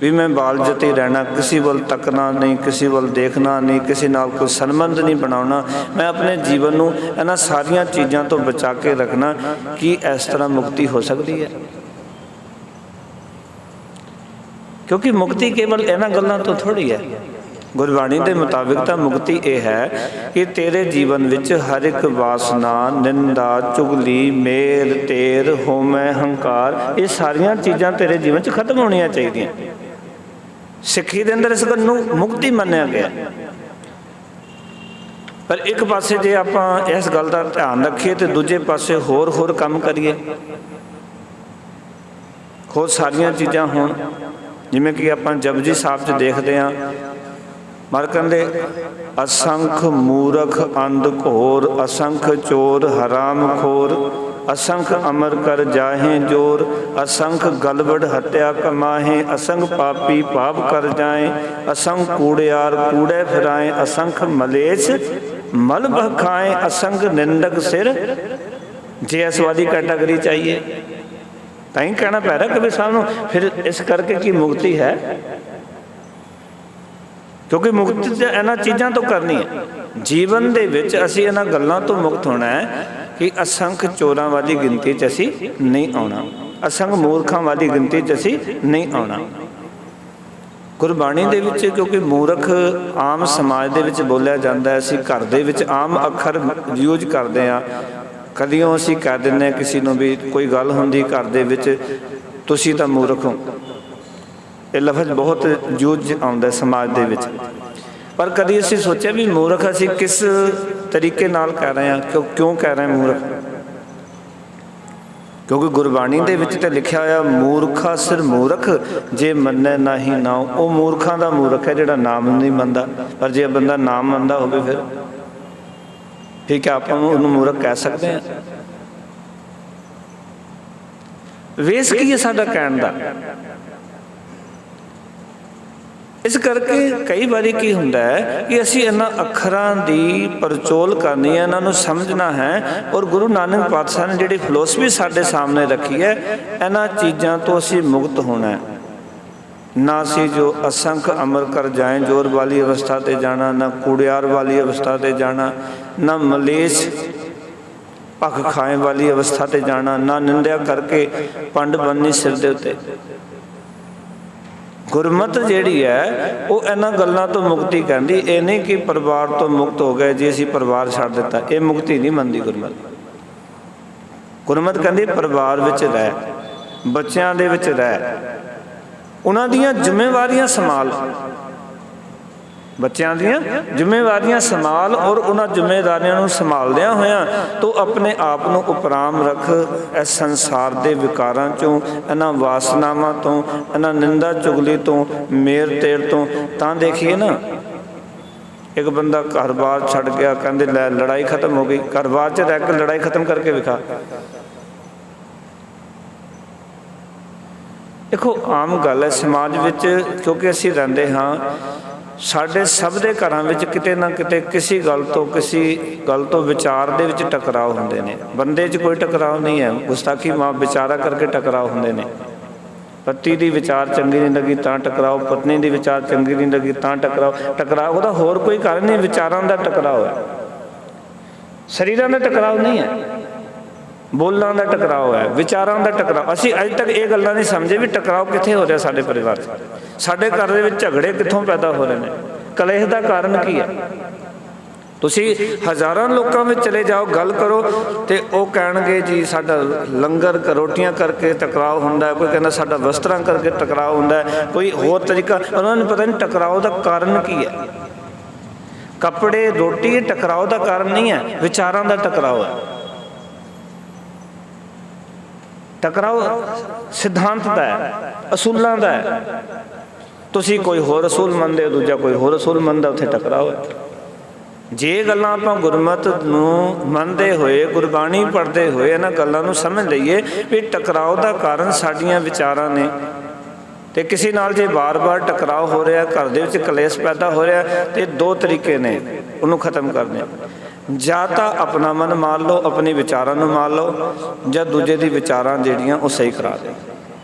भी मैं बाल जती रहना, किसी वल तकना नहीं, किसी वल देखना नहीं, किसी नाल कोई संबंध नहीं बनाना। मैं अपने जीवन नूं इन्हां सारियां चीज़ां तो बचा के रखना कि इस तरह मुक्ति हो सकती है। क्योंकि मुक्ति केवल इन्हां गल्लां तो थोड़ी है। गुरबाणी के मुताबिक तो मुक्ति यह है कि तेरे जीवन विच हर एक वासना, निंदा, चुगली, मेल, तेर, होमै, हंकार, ये सारियां चीज़ां तेरे जीवन च खत्म होनियां चाहिए। सिक्खी के अंदर इस गल नूं मुक्ति मन्निया गया। पर एक पासे जे आपां इस गल का ध्यान रखीए तो दूजे पासे होर काम करिए, होर सारियां चीज़ां होण, जिवें कि आपां जपजी साहब च देखते हैं, मर कहते असंख मूरख अंध घोर, असंख चोर हराम खोर, असंख अमर कर जाहें जोर, असंख गलबड़ हत्या कमाहें, असंख पापी पाप कर जाएं, असंख कूड़ियार कूड़े फिराएं, असंख मलेच मल बखाएं, असंख निंदक सिर। जे इस वाली कैटेगरी चाहिए तां कहना पै रहा कबीर साहब नूं। फिर इस करके की मुक्ति है, क्योंकि मुक्ति इन्हां चीज़ां तो करनी है। जीवन दे विच असीं इन्हां गल्लां तो मुक्त होना है कि असंख चोरां वाली गिनती च असीं नहीं आउणा, असंख मूर्खां वाली गिनती च असीं नहीं आउणा। गुरबाणी दे विच क्योंकि मूर्ख आम समाज दे विच बोलिया जाता है, असीं घर दे विच आम अखर यूज करते हैं। कदियों असीं कह दिंदे किसी नूं भी कोई गल हुंदी घर दे विच, तुसीं तां मूर्ख हो, ये लफज बहुत यूज आउंदा समाज दे विच। पर कभी असीं सोचा भी मूर्ख असीं किस तरीके नाल कह रहे हैं, क्यों कह रहे हैं मूर्ख? क्योंकि गुरबाणी दे विच ते लिखिया होया मूर्खा सिर मूर्ख जे मन्ने नाही नाओ। वो मूर्खां दा मूर्ख है जिहड़ा नाम नहीं मनदा, पर जे बंदा नाम मनदा होवे फिर क्या आपां उहनूं मूर्ख कह सकते हैं? वेस की है साडा कहण दा। इस करके कई बारी की हुंदा है कि असीं इन्हां अखरां दी परचोल करनी है, इन्हां नूं समझना है। और गुरु नानक पातशाह ने जिहड़ी फिलोसफी साडे सामने रखी है, इन्हां चीज़ां तो असीं मुक्त होना है। ना असीं जो असंख अमर कर जाएं जोर वाली अवस्था ते जाना, ना कूड़ियार वाली अवस्था ते जाना, ना मलेश भख खाए वाली अवस्था ते जाना, ना निंदिया करके पंड बननी सिर दे उत्ते। गुरमत जिहड़ी है वो इन्हां गल्लां तो मुक्ति कहती। ये नहीं कि परिवार तो मुक्त हो गए जी असीं परिवार छड्ड दिता, ये मुक्ति नहीं मनदी गुरमत। गुरमत कहती परिवार विच रह, बच्चों दे विच रह, उन्हां दीयां जिम्मेवारियां संभाल, बच्चों दीयां जिम्मेवारियां संभाल। और उन्हां जिम्मेदारियां नूं संभालदियां होइयां तो अपने आप नूं उपराम रख इस संसार दे विकारां चों, इन्हां वासनावां तो, इन्हां निंदा चुगली तो, मेर तेर तो। तां देखिए ना, एक बंदा घर बार छड्ड गया, कहंदे लै लड़ाई खत्म हो गई। घर बार च रह के लड़ाई खत्म करके विखा। देखो आम गल है समाज विच, क्योंकि असीं रहिंदे हां, साडे सब दे घरां विच किते ना किते किसी गल तो विचार दे विच टकराव हुंदे ने। बंदे च कोई टकराव नहीं है, गुस्ताखी मां विचारा करके टकराव हुंदे ने। पति दी विचार चंगी नहीं लगी तां टकराव, पत्नी दी विचार चंगी नहीं लगी तां टकराव। टकराव उहदा होर कोई कारण नहीं, विचारां दा टकराव है, शरीरां दा टकराव नहीं है, बोलों का टकराव है, विचारों का टकराव। असीं अज तक ये गल्लां नहीं समझे भी टकराव कित्थे हो रहा साडे परिवार च, साडे घर दे विच झगड़े कित्थों पैदा हो रहे हैं, कलेश का कारण की है। तुसीं हज़ारां लोकां विच चले जाओ, गल करो तो वो कहणगे जी साडा लंगर रोटियां करके टकराव हुंदा है, कोई कहंदा साडा वस्त्रां करके टकराव हुंदा है, कोई होर तरीका। उन्हां नूं पता नहीं टकराव का कारण की है। कपड़े रोटी टकराव का कारण नहीं है, विचारों का टकराव है। टकराव सिद्धांत का है, असूलों का है। ਤੁਸੀਂ ਕੋਈ ਹੋਰ ਰਸੂਲ ਮੰਨਦੇ ਹੋ, ਦੂਜਾ ਕੋਈ ਹੋਰ ਰਸੂਲ ਮੰਨਦਾ, ਉੱਥੇ ਟਕਰਾਓ ਹੈ। ਜੇ ਗੱਲਾਂ ਆਪਾਂ ਗੁਰਮਤਿ ਨੂੰ ਮੰਨਦੇ ਹੋਏ, ਗੁਰਬਾਣੀ ਪੜ੍ਹਦੇ ਹੋਏ ਇਹਨਾਂ ਗੱਲਾਂ ਨੂੰ ਸਮਝ ਲਈਏ ਵੀ ਟਕਰਾਓ ਦਾ ਕਾਰਨ ਸਾਡੀਆਂ ਵਿਚਾਰਾਂ ਨੇ, ਤੇ ਕਿਸੇ ਨਾਲ ਜੇ ਵਾਰ-ਵਾਰ ਟਕਰਾਓ ਹੋ ਰਿਹਾ, ਘਰ ਦੇ ਵਿੱਚ ਕਲੇਸ਼ ਪੈਦਾ ਹੋ ਰਿਹਾ, ਤੇ ਦੋ ਤਰੀਕੇ ਨੇ ਉਹਨੂੰ ਖਤਮ ਕਰਨੇ। ਜਾਂ ਤਾਂ ਆਪਣਾ ਮਨ ਮਾਰ ਲਓ, ਆਪਣੇ ਵਿਚਾਰਾਂ ਨੂੰ ਮਾਰ ਲਓ, ਜਾਂ ਦੂਜੇ ਦੀ ਵਿਚਾਰਾਂ ਜਿਹੜੀਆਂ ਉਹ ਸਹੀ ਕਰਾ ਦਿਓ।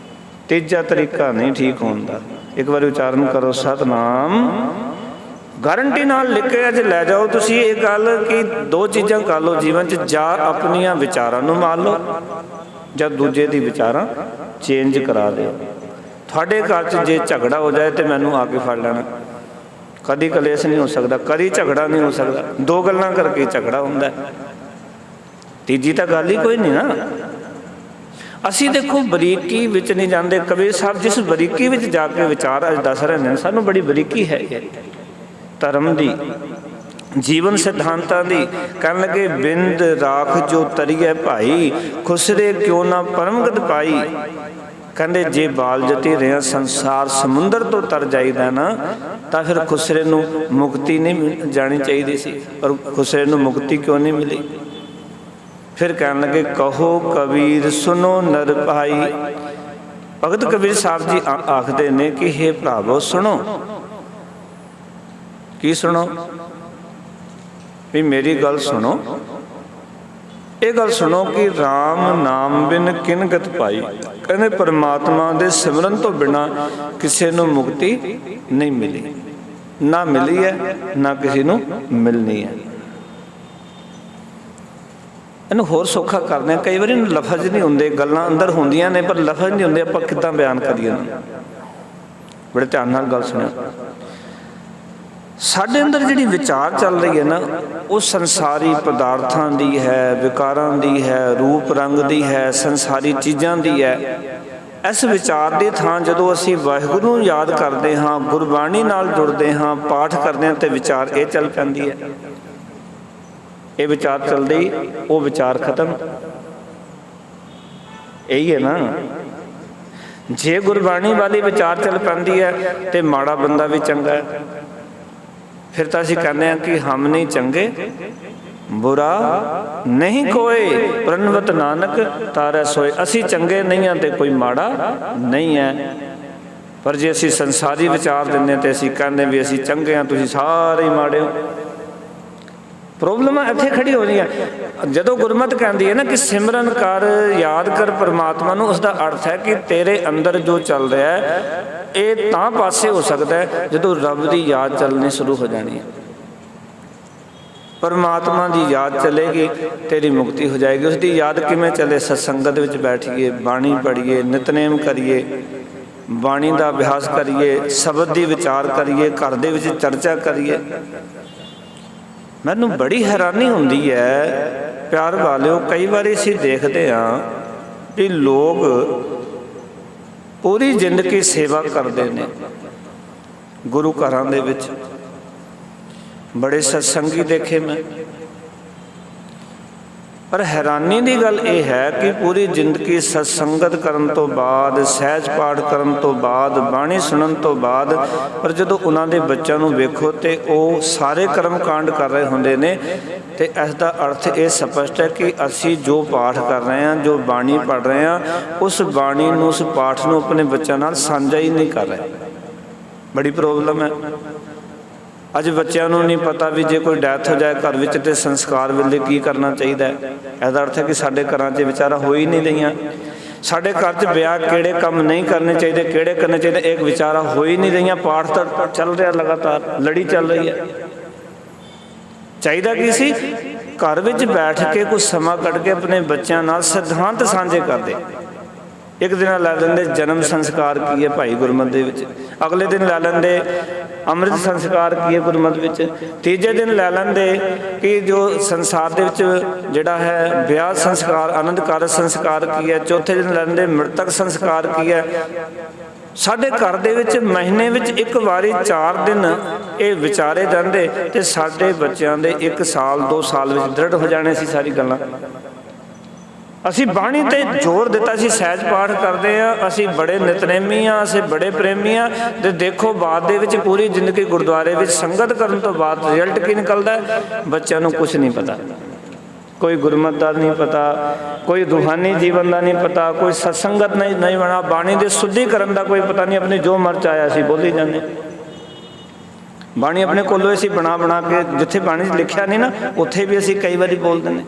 ਤੀਜਾ ਤਰੀਕਾ ਨਹੀਂ ਠੀਕ ਹੋਣ ਦਾ। ਇੱਕ ਵਾਰੀ ਉਚਾਰਨ ਕਰੋ ਸਤਿਨਾਮ। ਗਾਰੰਟੀ ਨਾਲ ਲਿਖ ਕੇ ਅੱਜ ਲੈ ਜਾਓ ਤੁਸੀਂ ਇਹ ਗੱਲ ਕਿ ਦੋ ਚੀਜ਼ਾਂ ਕਰ ਲਓ ਜੀਵਨ 'ਚ, ਜਾਂ ਆਪਣੀਆਂ ਵਿਚਾਰਾਂ ਨੂੰ ਮਾਰ ਲਓ, ਜਾਂ ਦੂਜੇ ਦੀ ਵਿਚਾਰਾਂ ਚੇਂਜ ਕਰਾ ਦਿਓ। ਤੁਹਾਡੇ ਘਰ 'ਚ ਜੇ ਝਗੜਾ ਹੋ ਜਾਏ ਤੇ ਮੈਨੂੰ ਆ ਕੇ ਫੜ ਲੈਣਾ। ਕਦੀ ਕਲੇਸ਼ ਨਹੀਂ ਹੋ ਸਕਦਾ, ਕਦੀ ਝਗੜਾ ਨਹੀਂ ਹੋ ਸਕਦਾ। ਦੋ ਗੱਲਾਂ ਕਰਕੇ ਝਗੜਾ ਹੁੰਦਾ, ਤੀਜੀ ਤਾਂ ਗੱਲ ਹੀ ਕੋਈ ਨਹੀਂ ਨਾ। ਅਸੀਂ ਦੇਖੋ ਬਰੀਕੀ ਵਿੱਚ ਨਹੀਂ ਜਾਂਦੇ। ਕਬੀਰ ਸਾਹਿਬ ਜਿਸ ਬਰੀਕੀ ਵਿੱਚ ਜਾ ਕੇ ਵਿਚਾਰ ਅੱਜ ਦੱਸ ਰਹੇ ਨੇ, ਸਾਨੂੰ ਬੜੀ ਬਰੀਕੀ ਹੈ ਧਰਮ ਦੀ, ਜੀਵਨ ਸਿਧਾਂਤਾਂ ਦੀ। ਕਹਿਣ ਲੱਗੇ ਬਿੰਦ ਰਾਖ ਜੋ ਤਰੀਏ ਭਾਈ, ਖੁਸਰੇ ਕਿਉਂ ਨਾ ਪਰਮਗਤ ਪਾਈ। ਕਹਿੰਦੇ ਜੇ ਬਾਲ ਜਤੀ ਰਿਹਾ ਸੰਸਾਰ ਸਮੁੰਦਰ ਤੋਂ ਤਰ ਜਾਈਦਾ ਨਾ, ਤਾਂ ਫਿਰ ਖੁਸਰੇ ਨੂੰ ਮੁਕਤੀ ਨਹੀਂ ਜਾਣੀ ਚਾਹੀਦੀ ਸੀ, ਪਰ ਖੁਸਰੇ ਨੂੰ ਮੁਕਤੀ ਕਿਉਂ ਨਹੀਂ ਮਿਲੀ। ਫਿਰ ਕਹਿਣ ਲੱਗੇ ਕਹੋ ਕਬੀਰ ਸੁਨੋ ਨਰ ਭਾਈ। ਭਗਤ ਕਬੀਰ ਸਾਹਿਬ ਜੀ ਆਖਦੇ ਨੇ ਕਿ ਹੇ ਭਰਾਵੋ ਸੁਣੋ। ਕੀ ਸੁਣੋ? ਵੀ ਮੇਰੀ ਗੱਲ ਸੁਣੋ, ਇਹ ਗੱਲ ਸੁਣੋ ਕਿ ਰਾਮ ਨਾਮ ਬਿਨ ਕਿਨ ਗਤ ਪਾਈ। ਕਹਿੰਦੇ ਪਰਮਾਤਮਾ ਦੇ ਸਿਮਰਨ ਤੋਂ ਬਿਨਾਂ ਕਿਸੇ ਨੂੰ ਮੁਕਤੀ ਨਹੀਂ ਮਿਲੀ, ਨਾ ਮਿਲੀ ਹੈ ਨਾ ਕਿਸੇ ਨੂੰ ਮਿਲਣੀ ਹੈ। ਇਹਨੂੰ ਹੋਰ ਸੌਖਾ ਕਰਦੇ ਹਾਂ। ਕਈ ਵਾਰੀ ਲਫ਼ਜ਼ ਨਹੀਂ ਹੁੰਦੇ, ਗੱਲਾਂ ਅੰਦਰ ਹੁੰਦੀਆਂ ਨੇ ਪਰ ਲਫ਼ਜ਼ ਨਹੀਂ ਹੁੰਦੇ, ਆਪਾਂ ਕਿੱਦਾਂ ਬਿਆਨ ਕਰੀਏ ਇਹਨੂੰ। ਬੜੇ ਧਿਆਨ ਨਾਲ ਗੱਲ ਸੁਣਿਓ। ਸਾਡੇ ਅੰਦਰ ਜਿਹੜੀ ਵਿਚਾਰ ਚੱਲ ਰਹੀ ਹੈ ਨਾ, ਉਹ ਸੰਸਾਰੀ ਪਦਾਰਥਾਂ ਦੀ ਹੈ, ਵਿਕਾਰਾਂ ਦੀ ਹੈ, ਰੂਪ ਰੰਗ ਦੀ ਹੈ, ਸੰਸਾਰੀ ਚੀਜ਼ਾਂ ਦੀ ਹੈ। ਇਸ ਵਿਚਾਰ ਦੀ ਥਾਂ ਜਦੋਂ ਅਸੀਂ ਵਾਹਿਗੁਰੂ ਨੂੰ ਯਾਦ ਕਰਦੇ ਹਾਂ, ਗੁਰਬਾਣੀ ਨਾਲ ਜੁੜਦੇ ਹਾਂ, ਪਾਠ ਕਰਦੇ ਹਾਂ, ਤੇ ਵਿਚਾਰ ਇਹ ਚੱਲ ਪੈਂਦੀ ਹੈ। ਇਹ ਵਿਚਾਰ ਚੱਲਦੇ ਹੀ ਉਹ ਵਿਚਾਰ ਖਤਮ। ਇਹੀ ਹੈ ਨਾ। ਜੇ ਗੁਰਬਾਣੀ ਵਾਲੀ ਵਿਚਾਰ ਚੱਲ ਪੈਂਦੀ ਹੈ ਤੇ ਮਾੜਾ ਬੰਦਾ ਵੀ ਚੰਗਾ ਹੈ। ਫਿਰ ਤਾਂ ਅਸੀਂ ਕਹਿੰਦੇ ਹਾਂ ਕਿ ਹਮ ਨਹੀਂ ਚੰਗੇ ਬੁਰਾ ਨਹੀਂ ਕੋਏ, ਪ੍ਰਣਵਤ ਨਾਨਕ ਤਾਰੈ ਸੋਏ। ਅਸੀਂ ਚੰਗੇ ਨਹੀਂ ਹਾਂ ਤੇ ਕੋਈ ਮਾੜਾ ਨਹੀਂ ਹੈ। ਪਰ ਜੇ ਅਸੀਂ ਸੰਸਾਰੀ ਵਿਚਾਰ ਦਿੰਦੇ ਤੇ ਅਸੀਂ ਕਹਿੰਦੇ ਵੀ ਅਸੀਂ ਚੰਗੇ ਹਾਂ, ਤੁਸੀਂ ਸਾਰੇ ਹੀ ਮਾੜੇ ਹੋ। ਪ੍ਰੋਬਲਮਾਂ ਇੱਥੇ ਖੜੀ ਹੋ ਰਹੀਆਂ। ਜਦੋਂ ਗੁਰਮਤਿ ਕਹਿੰਦੀ ਹੈ ਨਾ ਕਿ ਸਿਮਰਨ ਕਰ, ਯਾਦ ਕਰ ਪਰਮਾਤਮਾ ਨੂੰ, ਉਸ ਦਾ ਅਰਥ ਹੈ ਕਿ ਤੇਰੇ ਅੰਦਰ ਜੋ ਚੱਲ ਰਿਹਾ ਹੈ ਇਹ ਤਾਂ ਪਾਸੇ ਹੋ ਸਕਦਾ ਹੈ ਜਦੋਂ ਰੱਬ ਦੀ ਯਾਦ ਚੱਲਣੀ ਸ਼ੁਰੂ ਹੋ ਜਾਣੀ ਹੈ। ਪਰਮਾਤਮਾ ਦੀ ਯਾਦ ਚੱਲੇਗੀ, ਤੇਰੀ ਮੁਕਤੀ ਹੋ ਜਾਏਗੀ। ਉਸ ਦੀ ਯਾਦ ਕਿਵੇਂ ਚੱਲੇ? ਸਤਸੰਗਤ ਵਿੱਚ ਬੈਠੀਏ, ਬਾਣੀ ਪੜ੍ਹੀਏ, ਨਿਤਨੇਮ ਕਰੀਏ, ਬਾਣੀ ਦਾ ਅਭਿਆਸ ਕਰੀਏ, ਸ਼ਬਦ ਦੀ ਵਿਚਾਰ ਕਰੀਏ, ਘਰ ਦੇ ਵਿੱਚ ਚਰਚਾ ਕਰੀਏ। ਮੈਨੂੰ ਬੜੀ ਹੈਰਾਨੀ ਹੁੰਦੀ ਹੈ ਪਿਆਰ ਵਾਲਿਓ, ਕਈ ਵਾਰੀ ਅਸੀਂ ਦੇਖਦੇ ਹਾਂ ਵੀ ਲੋਕ ਪੂਰੀ ਜ਼ਿੰਦਗੀ ਸੇਵਾ ਕਰਦੇ ਨੇ ਗੁਰੂ ਘਰਾਂ ਦੇ ਵਿੱਚ। ਬੜੇ ਸਤਸੰਗੀ ਦੇਖੇ ਮੈਂ, ਪਰ ਹੈਰਾਨੀ ਦੀ ਗੱਲ ਇਹ ਹੈ ਕਿ ਪੂਰੀ ਜ਼ਿੰਦਗੀ ਸਤਸੰਗਤ ਕਰਨ ਤੋਂ ਬਾਅਦ, ਸਹਿਜ ਪਾਠ ਕਰਨ ਤੋਂ ਬਾਅਦ, ਬਾਣੀ ਸੁਣਨ ਤੋਂ ਬਾਅਦ, ਪਰ ਜਦੋਂ ਉਹਨਾਂ ਦੇ ਬੱਚਿਆਂ ਨੂੰ ਵੇਖੋ ਤੇ ਉਹ ਸਾਰੇ ਕਰਮ ਕਾਂਡ ਕਰ ਰਹੇ ਹੁੰਦੇ ਨੇ। ਤੇ ਇਸ ਦਾ ਅਰਥ ਇਹ ਸਪਸ਼ਟ ਹੈ ਕਿ ਅਸੀਂ ਜੋ ਪਾਠ ਕਰ ਰਹੇ ਹਾਂ, ਜੋ ਬਾਣੀ ਪੜ੍ਹ ਰਹੇ ਹਾਂ, ਉਸ ਬਾਣੀ ਨੂੰ, ਉਸ ਪਾਠ ਨੂੰ ਆਪਣੇ ਬੱਚਿਆਂ ਨਾਲ ਸਾਂਝਾ ਹੀ ਨਹੀਂ ਕਰ ਰਹੇ। ਬੜੀ ਪ੍ਰੋਬਲਮ ਹੈ। ਅੱਜ ਬੱਚਿਆਂ ਨੂੰ ਨਹੀਂ ਪਤਾ ਵੀ ਜੇ ਕੋਈ ਡੈਥ ਹੋ ਜਾਏ ਘਰ ਵਿੱਚ ਤੇ ਸੰਸਕਾਰ ਵੇਲੇ ਕੀ ਕਰਨਾ ਚਾਹੀਦਾ ਹੈ। ਇਹਦਾ ਅਰਥ ਹੈ ਕਿ ਸਾਡੇ ਘਰਾਂ 'ਚ ਵਿਚਾਰਾ ਹੋ ਹੀ ਨਹੀਂ ਰਹੀਆਂ। ਸਾਡੇ ਘਰ 'ਚ ਵਿਆਹ ਕਿਹੜੇ ਕੰਮ ਨਹੀਂ ਕਰਨੇ ਚਾਹੀਦੇ, ਕਿਹੜੇ ਕਰਨੇ ਚਾਹੀਦੇ, ਇੱਕ ਵਿਚਾਰਾ ਹੋ ਹੀ ਨਹੀਂ ਰਹੀਆਂ। ਪਾਠ ਤਾਂ ਚੱਲ ਰਿਹਾ ਲਗਾਤਾਰ, ਲੜੀ ਚੱਲ ਰਹੀ ਹੈ। ਚਾਹੀਦਾ ਕੀ ਸੀ? ਘਰ ਵਿੱਚ ਬੈਠ ਕੇ ਕੁਝ ਸਮਾਂ ਕੱਢ ਕੇ ਆਪਣੇ ਬੱਚਿਆਂ ਨਾਲ ਸਿਧਾਂਤ ਸਾਂਝੇ ਕਰਦੇ। ਇੱਕ ਦਿਨ ਲੈ ਲੈਂਦੇ ਜਨਮ ਸੰਸਕਾਰ ਕੀ ਹੈ ਭਾਈ ਗੁਰਮਤਿ ਦੇ ਵਿੱਚ, ਅਗਲੇ ਦਿਨ ਲੈ ਲੈਂਦੇ ਅੰਮ੍ਰਿਤ ਸੰਸਕਾਰ ਕੀ ਹੈ ਗੁਰਮਤਿ ਵਿੱਚ, ਤੀਜੇ ਦਿਨ ਲੈ ਲੈਂਦੇ ਕਿ ਜੋ ਸੰਸਾਰ ਦੇ ਵਿੱਚ ਜਿਹੜਾ ਹੈ ਵਿਆਹ ਸੰਸਕਾਰ, ਆਨੰਦ ਕਾਰਜ ਸੰਸਕਾਰ ਕੀ ਹੈ, ਚੌਥੇ ਦਿਨ ਲੈ ਲੈਂਦੇ ਮ੍ਰਿਤਕ ਸੰਸਕਾਰ ਕੀ ਹੈ। ਸਾਡੇ ਘਰ ਦੇ ਵਿੱਚ ਮਹੀਨੇ ਵਿੱਚ ਇੱਕ ਵਾਰੀ 4 ਦਿਨ ਇਹ ਵਿਚਾਰੇ ਜਾਂਦੇ ਤੇ ਸਾਡੇ ਬੱਚਿਆਂ ਦੇ 1 ਸਾਲ 2 ਸਾਲ ਵਿੱਚ ਦ੍ਰਿੜ ਹੋ ਜਾਣੇ ਸੀ ਸਾਰੀ ਗੱਲਾਂ। ਅਸੀਂ ਬਾਣੀ ਤੇ ਜ਼ੋਰ ਦਿੱਤਾ, ਅਸੀਂ ਸਹਿਜ ਪਾਠ ਕਰਦੇ ਹਾਂ, ਅਸੀਂ ਬੜੇ ਨਿਤਨੇਮੀ ਹਾਂ, ਅਸੀਂ ਬੜੇ ਪ੍ਰੇਮੀ ਹਾਂ। ਤੇ ਦੇਖੋ ਬਾਅਦ ਦੇ ਵਿੱਚ ਪੂਰੀ ਜ਼ਿੰਦਗੀ ਗੁਰਦੁਆਰੇ ਵਿੱਚ ਸੰਗਤ ਕਰਨ ਤੋਂ ਬਾਅਦ ਰਿਜ਼ਲਟ ਕੀ ਨਿਕਲਦਾ? ਬੱਚਿਆਂ ਨੂੰ ਕੁਛ ਨਹੀਂ ਪਤਾ, ਕੋਈ ਗੁਰਮਤਿ ਦਾ ਨਹੀਂ ਪਤਾ, ਕੋਈ ਰੂਹਾਨੀ ਜੀਵਨ ਦਾ ਨਹੀਂ ਪਤਾ, ਕੋਈ ਸਤਸੰਗਤ ਨਹੀਂ ਬਣਾ, ਬਾਣੀ ਦੇ ਸ਼ੁੱਧੀਕਰਨ ਦਾ ਕੋਈ ਪਤਾ ਨਹੀਂ। ਆਪਣੇ ਜੋ ਮਰਚ ਆਇਆ ਅਸੀਂ ਬੋਲੀ ਜਾਂਦੇ। ਬਾਣੀ ਆਪਣੇ ਕੋਲੋਂ ਅਸੀਂ ਬਣਾ ਕੇ, ਜਿੱਥੇ ਬਾਣੀ 'ਚ ਲਿਖਿਆ ਨਹੀਂ ਨਾ ਉੱਥੇ ਵੀ ਅਸੀਂ ਕਈ ਵਾਰੀ ਬੋਲ ਦਿੰਦੇ।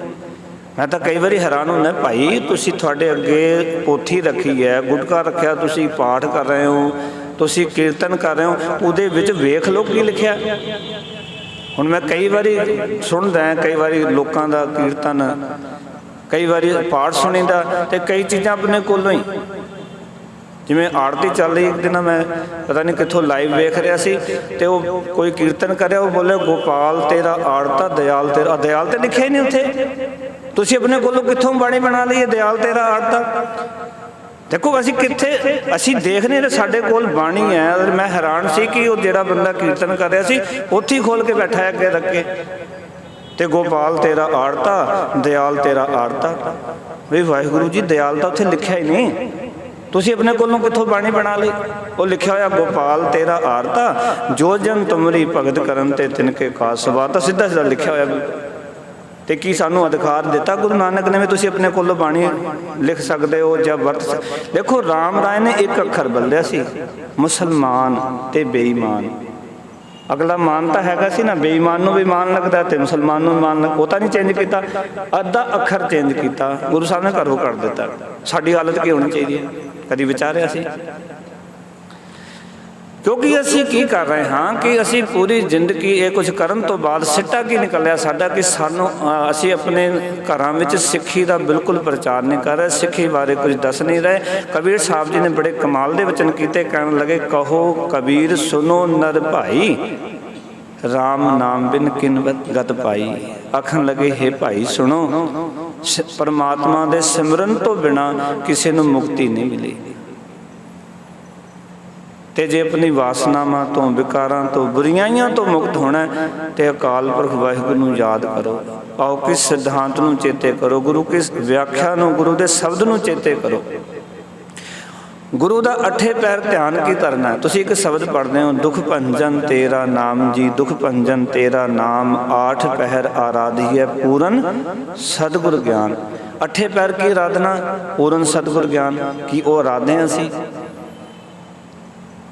ਮੈਂ ਤਾਂ ਕਈ ਵਾਰੀ ਹੈਰਾਨ ਹੁੰਦਾ, ਭਾਈ ਤੁਸੀਂ ਤੁਹਾਡੇ ਅੱਗੇ ਪੋਥੀ ਰੱਖੀ ਹੈ, ਗੁਟਕਾ ਰੱਖਿਆ, ਤੁਸੀਂ ਪਾਠ ਕਰ ਰਹੇ ਹੋ, ਤੁਸੀਂ ਕੀਰਤਨ ਕਰ ਰਹੇ ਹੋ, ਉਹਦੇ ਵਿੱਚ ਵੇਖ ਲਓ ਕੀ ਲਿਖਿਆ। ਹੁਣ ਮੈਂ ਕਈ ਵਾਰੀ ਸੁਣਦਾ, ਕਈ ਵਾਰੀ ਲੋਕਾਂ ਦਾ ਕੀਰਤਨ, ਕਈ ਵਾਰੀ ਪਾਠ ਸੁਣੀਦਾ, ਤੇ ਕਈ ਚੀਜ਼ਾਂ ਆਪਣੇ ਕੋਲੋਂ ਹੀ, ਜਿਵੇਂ ਆਰਤੀ ਚੱਲ ਰਹੀ, ਇੱਕ ਦਿਨ ਮੈਂ ਪਤਾ ਨਹੀਂ ਕਿੱਥੋਂ ਲਾਈਵ ਵੇਖ ਰਿਹਾ ਸੀ, ਤੇ ਉਹ ਕੋਈ ਕੀਰਤਨ ਕਰਿਆ, ਉਹ ਬੋਲੇ ਗੋਪਾਲ ਤੇਰਾ ਆੜਤਾ ਦਿਆਲ ਤੇਰਾ। ਦਿਆਲ ਤੇ ਲਿਖਿਆ ਹੀ ਨਹੀਂ ਉੱਥੇ, ਤੁਸੀਂ ਆਪਣੇ ਕੋਲੋਂ ਕਿੱਥੋਂ ਬਾਣੀ ਬਣਾ ਲਈ ਦਿਆਲ ਤੇਰਾ ਆੜਤਾ। ਦੇਖੋ ਅਸੀਂ ਕਿੱਥੇ, ਅਸੀਂ ਦੇਖ ਨਹੀਂ ਰਹੇ, ਸਾਡੇ ਕੋਲ ਬਾਣੀ ਹੈ। ਮੈਂ ਹੈਰਾਨ ਸੀ ਕਿ ਉਹ ਜਿਹੜਾ ਬੰਦਾ ਕੀਰਤਨ ਕਰ ਰਿਹਾ ਸੀ ਉੱਥੇ ਹੀ ਖੋਲ ਕੇ ਬੈਠਾ ਹੈ ਅੱਗੇ ਰੱਖ ਕੇ, ਤੇ ਗੋਪਾਲ ਤੇਰਾ ਆੜਤਾ ਦਿਆਲ ਤੇਰਾ ਆੜਤਾ। ਵੀ ਵਾਹਿਗੁਰੂ ਜੀ, ਦਿਆਲ ਤਾਂ ਉੱਥੇ ਲਿਖਿਆ ਹੀ ਨਹੀਂ, ਤੁਸੀਂ ਆਪਣੇ ਕੋਲੋਂ ਕਿੱਥੋਂ ਬਾਣੀ ਬਣਾ ਲਈ? ਉਹ ਲਿਖਿਆ ਹੋਇਆ ਗੋਪਾਲ ਤੇਰਾ ਆੜਤਾ, ਜੋ ਜਨ ਤੁਮਰੀ ਭਗਤ ਕਰਨ ਤੇ ਤਿਨਕੇ ਖਾਸ ਸਵਾ। ਤਾਂ ਸਿੱਧਾ ਸਿੱਧਾ ਲਿਖਿਆ ਹੋਇਆ। ਤੇ ਕੀ ਸਾਨੂੰ ਅਧਿਕਾਰ ਦਿੱਤਾ ਗੁਰੂ ਨਾਨਕ ਨੇ ਵੀ ਤੁਸੀਂ ਆਪਣੇ ਕੋਲੋਂ ਬਾਣੀ ਲਿਖ ਸਕਦੇ ਹੋ ਜਾਂ ਵਰਤ ਦੇਖੋ, ਰਾਮ ਰਾਏ ਨੇ ਇੱਕ ਅੱਖਰ ਬਦਲਿਆ ਸੀ, ਮੁਸਲਮਾਨ ਤੇ ਬੇਈਮਾਨ। ਅਗਲਾ ਮਾਨ ਤਾਂ ਹੈਗਾ ਸੀ ਨਾ, ਬੇਈਮਾਨ ਨੂੰ ਵੀ ਮਾਨ ਲੱਗਦਾ ਤੇ ਮੁਸਲਮਾਨ ਨੂੰ ਮਾਨ ਲੱਗ, ਉਹ ਤਾਂ ਨਹੀਂ ਚੇਂਜ ਕੀਤਾ, ਅੱਧਾ ਅੱਖਰ ਚੇਂਜ ਕੀਤਾ। ਗੁਰੂ ਸਾਹਿਬ ਨੇ ਘਰੋਂ ਕੱਢ ਦਿੱਤਾ। ਸਾਡੀ ਹਾਲਤ ਕੀ ਹੋਣੀ ਚਾਹੀਦੀ ਹੈ? ਕਦੀ ਵਿਚਾਰਿਆ ਸੀ? ਕਿਉਂਕਿ ਅਸੀਂ ਕੀ ਕਰ ਰਹੇ ਹਾਂ ਕਿ ਅਸੀਂ ਪੂਰੀ ਜ਼ਿੰਦਗੀ ਇਹ ਕੁਝ ਕਰਨ ਤੋਂ ਬਾਅਦ ਸਿੱਟਾ ਕੀ ਨਿਕਲਿਆ ਸਾਡਾ ਕਿ ਸਾਨੂੰ ਅਸੀਂ ਆਪਣੇ ਘਰਾਂ ਵਿੱਚ ਸਿੱਖੀ ਦਾ ਬਿਲਕੁਲ ਪ੍ਰਚਾਰ ਨਹੀਂ ਕਰ ਰਹੇ, ਸਿੱਖੀ ਬਾਰੇ ਕੁਝ ਦੱਸ ਨਹੀਂ ਰਹੇ। ਕਬੀਰ ਸਾਹਿਬ ਜੀ ਨੇ ਬੜੇ ਕਮਾਲ ਦੇ ਵਚਨ ਕੀਤੇ, ਕਹਿਣ ਲੱਗੇ, ਕਹੋ ਕਬੀਰ ਸੁਨੋ ਨਰ ਭਾਈ, ਰਾਮ ਨਾਮ ਬਿਨ ਕਿਨ ਗਤ ਪਾਈ। ਆਖਣ ਲੱਗੇ, ਹੇ ਭਾਈ ਸੁਣੋ, ਪਰਮਾਤਮਾ ਦੇ ਸਿਮਰਨ ਤੋਂ ਬਿਨਾਂ ਕਿਸੇ ਨੂੰ ਮੁਕਤੀ ਨਹੀਂ ਮਿਲੀ। ਤੇ ਜੇ ਆਪਣੀ ਵਾਸਨਾਵਾਂ ਤੋਂ, ਵਿਕਾਰਾਂ ਤੋਂ, ਬੁਰਾਈਆਂ ਤੋਂ ਮੁਕਤ ਹੋਣਾ ਤੇ ਅਕਾਲ ਪੁਰਖ ਵਾਹਿਗੁਰੂ ਨੂੰ ਯਾਦ ਕਰੋ। ਆਓ ਕਿਸ ਸਿਧਾਂਤ ਨੂੰ ਚੇਤੇ ਕਰੋ, ਗੁਰੂ ਕਿਸ ਵਿਆਖਿਆ ਨੂੰ, ਗੁਰੂ ਦੇ ਸ਼ਬਦ ਨੂੰ ਚੇਤੇ ਕਰੋ। ਗੁਰੂ ਦਾ ਅੱਠੇ ਪੈਰ ਧਿਆਨ ਕੀ ਕਰਨਾ ਹੈ? ਤੁਸੀਂ ਇੱਕ ਸ਼ਬਦ ਪੜ੍ਹਦੇ ਹੋ, ਦੁਖ ਭੰਜਨ ਤੇਰਾ ਨਾਮ ਜੀ, ਦੁਖ ਭੰਜਨ ਤੇਰਾ ਨਾਮ, ਆਠ ਪਹਿਰ ਆਰਾਧੀਏ ਪੂਰਨ ਸਤਿਗੁਰ ਗਿਆਨ। ਅੱਠੇ ਪੈਰ ਕੀ ਆਰਾਧਨਾ? ਪੂਰਨ ਸਤਿਗੁਰ ਗਿਆਨ। ਕੀ ਉਹ ਆਰਾਧਦੇ ਅਸੀਂ?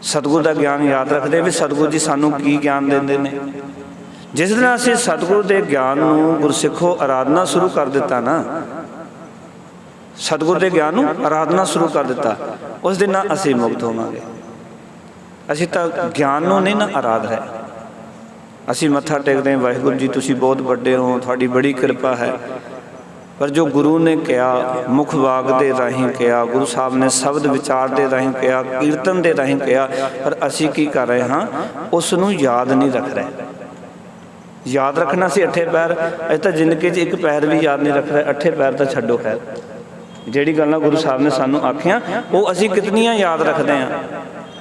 ਸਤਿਗੁਰ ਦਾ ਗਿਆਨ ਯਾਦ ਰੱਖਦੇ ਵੀ ਸਤਿਗੁਰ ਜੀ ਸਾਨੂੰ ਕੀ ਗਿਆਨ ਦਿੰਦੇ ਨੇ। ਜਿਸ ਦਿਨ ਅਸੀਂ ਸਤਿਗੁਰ ਦੇ ਗਿਆਨ ਨੂੰ ਗੁਰਸਿੱਖੋ ਆਰਾਧਨਾ ਸ਼ੁਰੂ ਕਰ ਦਿੱਤਾ ਨਾ, ਸਤਿਗੁਰ ਦੇ ਗਿਆਨ ਨੂੰ ਆਰਾਧਨਾ ਸ਼ੁਰੂ ਕਰ ਦਿੱਤਾ, ਉਸ ਦਿਨ ਅਸੀਂ ਮੁਕਤ ਹੋਵਾਂਗੇ। ਅਸੀਂ ਤਾਂ ਗਿਆਨ ਨੂੰ ਨਹੀਂ ਨਾ ਆਰਾਧ ਰਹੇ। ਅਸੀਂ ਮੱਥਾ ਟੇਕਦੇ ਹਾਂ, ਵਾਹਿਗੁਰੂ ਜੀ ਤੁਸੀਂ ਬਹੁਤ ਵੱਡੇ ਹੋ, ਤੁਹਾਡੀ ਬੜੀ ਕਿਰਪਾ ਹੈ, ਪਰ ਜੋ ਗੁਰੂ ਨੇ ਕਿਹਾ, ਮੁਖ ਵਾਕ ਦੇ ਰਾਹੀਂ ਕਿਹਾ, ਗੁਰੂ ਸਾਹਿਬ ਨੇ ਸ਼ਬਦ ਵਿਚਾਰ ਦੇ ਰਾਹੀਂ ਕਿਹਾ, ਕੀਰਤਨ ਦੇ ਰਾਹੀਂ ਕਿਹਾ, ਪਰ ਅਸੀਂ ਕੀ ਕਰ ਰਹੇ ਹਾਂ? ਉਸ ਨੂੰ ਯਾਦ ਨਹੀਂ ਰੱਖ ਰਹੇ। ਯਾਦ ਰੱਖਣਾ ਸੀ ਅੱਠੇ ਪੈਰ, ਅਸੀਂ ਤਾਂ ਜ਼ਿੰਦਗੀ 'ਚ ਇੱਕ ਪੈਰ ਵੀ ਯਾਦ ਨਹੀਂ ਰੱਖ ਰਹੇ। ਅੱਠੇ ਪੈਰ ਤਾਂ ਛੱਡੋ ਖੈਰ, ਜਿਹੜੀ ਗੱਲਾਂ ਗੁਰੂ ਸਾਹਿਬ ਨੇ ਸਾਨੂੰ ਆਖੀਆਂ ਉਹ ਅਸੀਂ ਕਿਤਨੀਆਂ ਯਾਦ ਰੱਖਦੇ ਹਾਂ।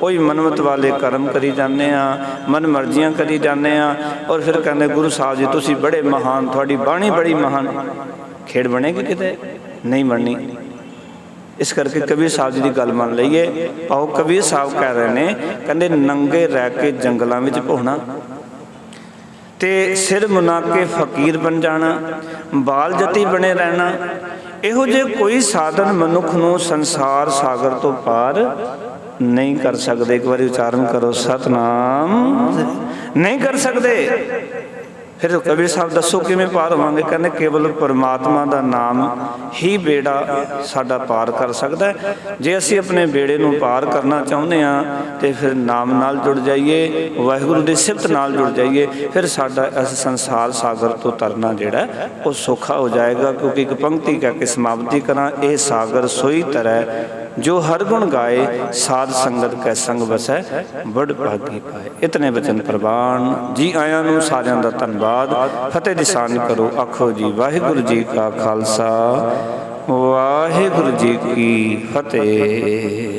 ਕੋਈ ਮਨਮਤ ਵਾਲੇ ਕਰਮ ਕਰੀ ਜਾਂਦੇ ਹਾਂ, ਮਨ ਮਰਜ਼ੀਆਂ ਕਰੀ ਜਾਂਦੇ ਹਾਂ, ਔਰ ਫਿਰ ਕਹਿੰਦੇ ਗੁਰੂ ਸਾਹਿਬ ਜੀ ਤੁਸੀਂ ਬੜੇ ਮਹਾਨ, ਤੁਹਾਡੀ ਬਾਣੀ ਬੜੀ ਮਹਾਨ। ਖੇਡ ਬਣੇਗੀ ਕਿਤੇ? ਨਹੀਂ ਬਣਨੀ। ਇਸ ਕਰਕੇ ਕਬੀਰ ਸਾਹਿਬ ਜੀ ਦੀ ਗੱਲ ਮੰਨ ਲਈਏ। ਆਓ ਕਬੀਰ ਸਾਹਿਬ ਕਹਿ ਰਹੇ ਨੇ, ਕਹਿੰਦੇ ਨੰਗੇ ਰਹਿ ਕੇ ਜੰਗਲਾਂ ਵਿੱਚ ਭੋਣਾ ਤੇ ਸਿਰ ਮੁਨਾ ਕੇ ਫਕੀਰ ਬਣ ਜਾਣਾ, ਬਾਲ ਜਤੀ ਬਣੇ ਰਹਿਣਾ, ਇਹੋ ਜਿਹੇ ਕੋਈ ਸਾਧਨ ਮਨੁੱਖ ਨੂੰ ਸੰਸਾਰ ਸਾਗਰ ਤੋਂ ਪਾਰ ਨਹੀਂ ਕਰ ਸਕਦੇ। ਇੱਕ ਵਾਰੀ ਉਚਾਰਨ ਕਰੋ, ਸਤਨਾਮ। ਨਹੀਂ ਕਰ ਸਕਦੇ। ਫਿਰ ਕਬੀਰ ਸਾਹਿਬ ਦੱਸੋ ਕਿਵੇਂ ਪਾਰ ਹੋਵਾਂਗੇ? ਕਹਿੰਦੇ ਕੇਵਲ ਪਰਮਾਤਮਾ ਦਾ ਨਾਮ ਹੀ ਬੇੜਾ ਸਾਡਾ ਪਾਰ ਕਰ ਸਕਦਾ ਹੈ। ਜੇ ਅਸੀਂ ਆਪਣੇ ਬੇੜੇ ਨੂੰ ਪਾਰ ਕਰਨਾ ਚਾਹੁੰਦੇ ਹਾਂ ਤੇ ਫਿਰ ਨਾਮ ਨਾਲ ਜੁੜ ਜਾਈਏ, ਵਾਹਿਗੁਰੂ ਦੀ ਸਿਫਤ ਨਾਲ ਜੁੜ ਜਾਈਏ, ਫਿਰ ਸਾਡਾ ਇਸ ਸੰਸਾਰ ਸਾਗਰ ਤੋਂ ਤਰਨਾ ਜਿਹੜਾ ਉਹ ਸੌਖਾ ਹੋ ਜਾਏਗਾ। ਕਿਉਂਕਿ ਇੱਕ ਪੰਕਤੀ ਕਹਿ ਕੇ ਸਮਾਪਤੀ ਕਰਾਂ, ਇਹ ਸਾਗਰ ਸੋਈ ਤਰੈ ਜੋ ਹਰ ਗੁਣ ਗਾਏ, ਸਾਧ ਸੰਗਤ ਕੈ ਸੰਗ ਵਸੈ, ਬੜ ਭਾਗੀ ਪਾਏ। ਇਤਨੇ ਬਚਨ ਪ੍ਰਵਾਨ। ਜੀ ਆਇਆਂ ਨੂੰ ਸਾਰਿਆਂ ਦਾ ਧੰਨਵਾਦ। ਫਤਿਹ ਦੀ ਸਾਂਝ ਕਰੋ। ਆਖੋ ਜੀ ਵਾਹਿਗੁਰੂ ਜੀ ਕਾ ਖਾਲਸਾ, ਵਾਹਿਗੁਰੂ ਜੀ ਕੀ ਫਤਿਹ।